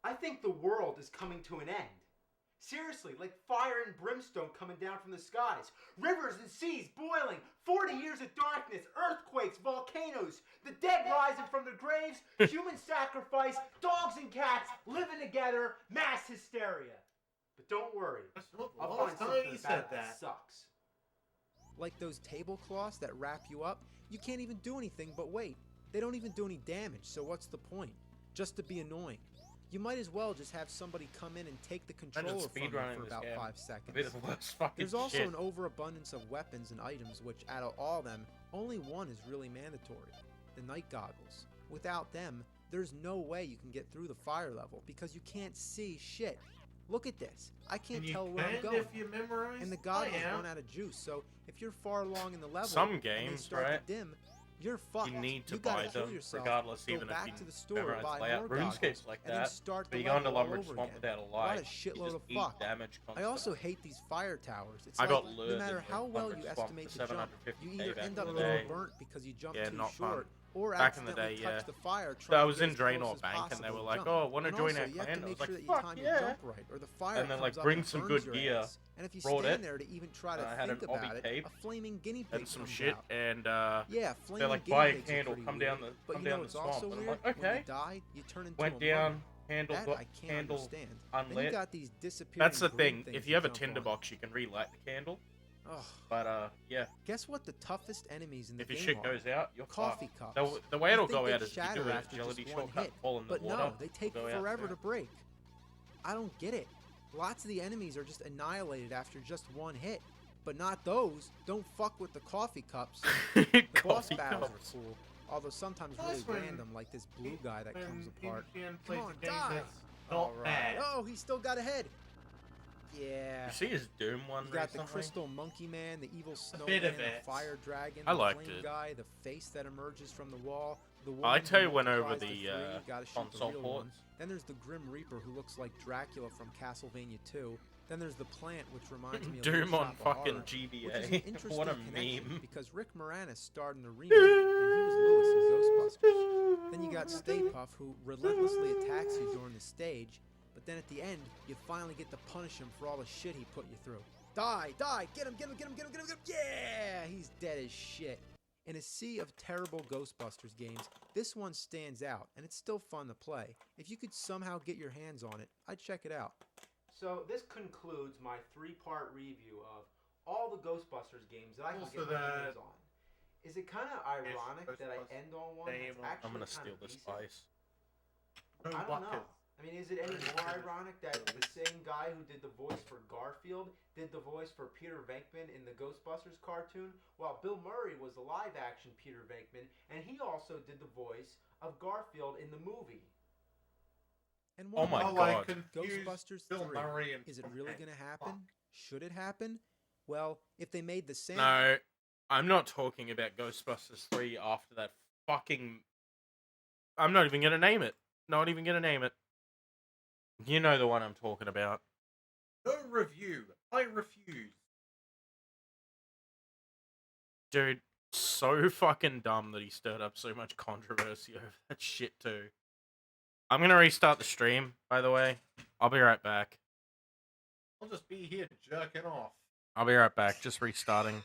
I think the world is coming to an end. Seriously, like fire and brimstone coming down from the skies. Rivers and seas boiling. 40 years of darkness. Earthquakes, volcanoes. The dead rising from their graves. Human sacrifice. Dogs and cats living together. Mass hysteria. But don't worry. I'll find something about that sucks. Like those tablecloths that wrap you up, you can't even do anything but wait. They don't even do any damage, so what's the point? Just to be annoying. You might as well just have somebody come in and take the controller from you for about 5 seconds. There's also an overabundance of weapons and items, which out of all of them, only one is really mandatory. The night goggles. Without them, there's no way you can get through the fire level because you can't see shit. Look at this. I can't tell where I'm going. And the goggles run out of juice, so if you're far along in the level some and games, they start to dim, you're fucked. You need to you gotta buy kill them, yourself, regardless, go even back if to you the store, memorize buy layout. more goggles, RuneScape's like and then that. start But the you go into level all Lumber over Swamp again. without a What light. a shitload You just of eat fuck. damage I constantly. also hate these fire towers. It's I like, got no lured matter in how well Lumber you Swamp estimate for the jump, 750 you either back end in up the getting day. burnt because you jumped Yeah, too not fun. short, or Back in the accidentally day, touch yeah. the fire So trying I to was get in as Draenor close as Bank, and they possible were to like, jump. "Oh, want to And join also, our you have clan?" to I was make like, sure that you "Fuck time your yeah!" jump right, or the fire And then comes like up bring and some burns good your gear. ass. And if you Brought stand it. there to even try to I had think an about Obby it, tape a flaming guinea pig and some comes shit, out. and Yeah, they're flaming like, guinea "Buy a pigs are candle, pretty come weird, down the but come you know down the what's also swamp." And I'm weird? like, When "Okay." you die, you turn into Went a down, mummy. handle That got I can't candle understand. unlit. Then you got these disappearing That's the green thing. things If you have a jump on. tinderbox, you can relight the candle. Ugh. But yeah, Guess what the toughest enemies in the if your game shit are? goes out, you're Coffee fucked. cups. The way You it'll think go they'd out is if you shatter do a after agility just one shortcut, hit, fall in the but water. no, they take go out. forever to break. I don't get it. Lots of the enemies are just annihilated after just one hit, but not those. Don't fuck with the coffee cups. The boss Coffee battles cups. are cool, although sometimes really random, like this blue guy that comes apart. Come Come on, die! Not bad. Oh, he's still got a head. Yeah. You see his Doom one You got the recently? Crystal Monkey Man, the evil bit snowman, of the it. fire dragon, I the liked flame it. guy, the face that emerges from the wall, the I woman tell who you went over multiplies the to three, you gotta shoot the console real ports. one. Then there's the Grim Reaper who looks like Dracula from Castlevania 2. Then there's the plant, which reminds me of Doom Little on Shop of fucking Horrors, which is an GBA. interesting What a connection meme. because Rick Moranis starred in the remake, and he was Lewis in Ghostbusters. Then you got Stay Puft, who relentlessly attacks you during the stage, but then at the end, you finally get to punish him for all the shit he put you through. Die! Die! Get him! Get him! Get him! Get him! Get him! Get him! Yeah! He's dead as shit. In a sea of terrible Ghostbusters games, this one stands out, and it's still fun to play. If you could somehow get your hands on it, I'd check it out. So this concludes my 3-part review of all the Ghostbusters games that I can get my hands on. Is it kind of ironic that I end on one that's actually I'm gonna kind steal of this decent? spice. I don't know. I mean, is it any more ironic that the same guy who did the voice for Garfield did the voice for Peter Venkman in the Ghostbusters cartoon, while Bill Murray was the live-action Peter Venkman, and he also did the voice of Garfield in the movie? And Oh my God. Ghostbusters Bill 3. Murray and Is it really going to happen? Should it happen? Well, if they made the same... No, I'm not talking about Ghostbusters 3 after that fucking... I'm not even gonna name it. Not even gonna name it. You know the one I'm talking about. No review. I refuse. Dude, so fucking dumb that he stirred up so much controversy over that shit too. I'm gonna restart the stream, by the way. I'll be right back. I'll just be here jerking off. I'll be right back, just restarting.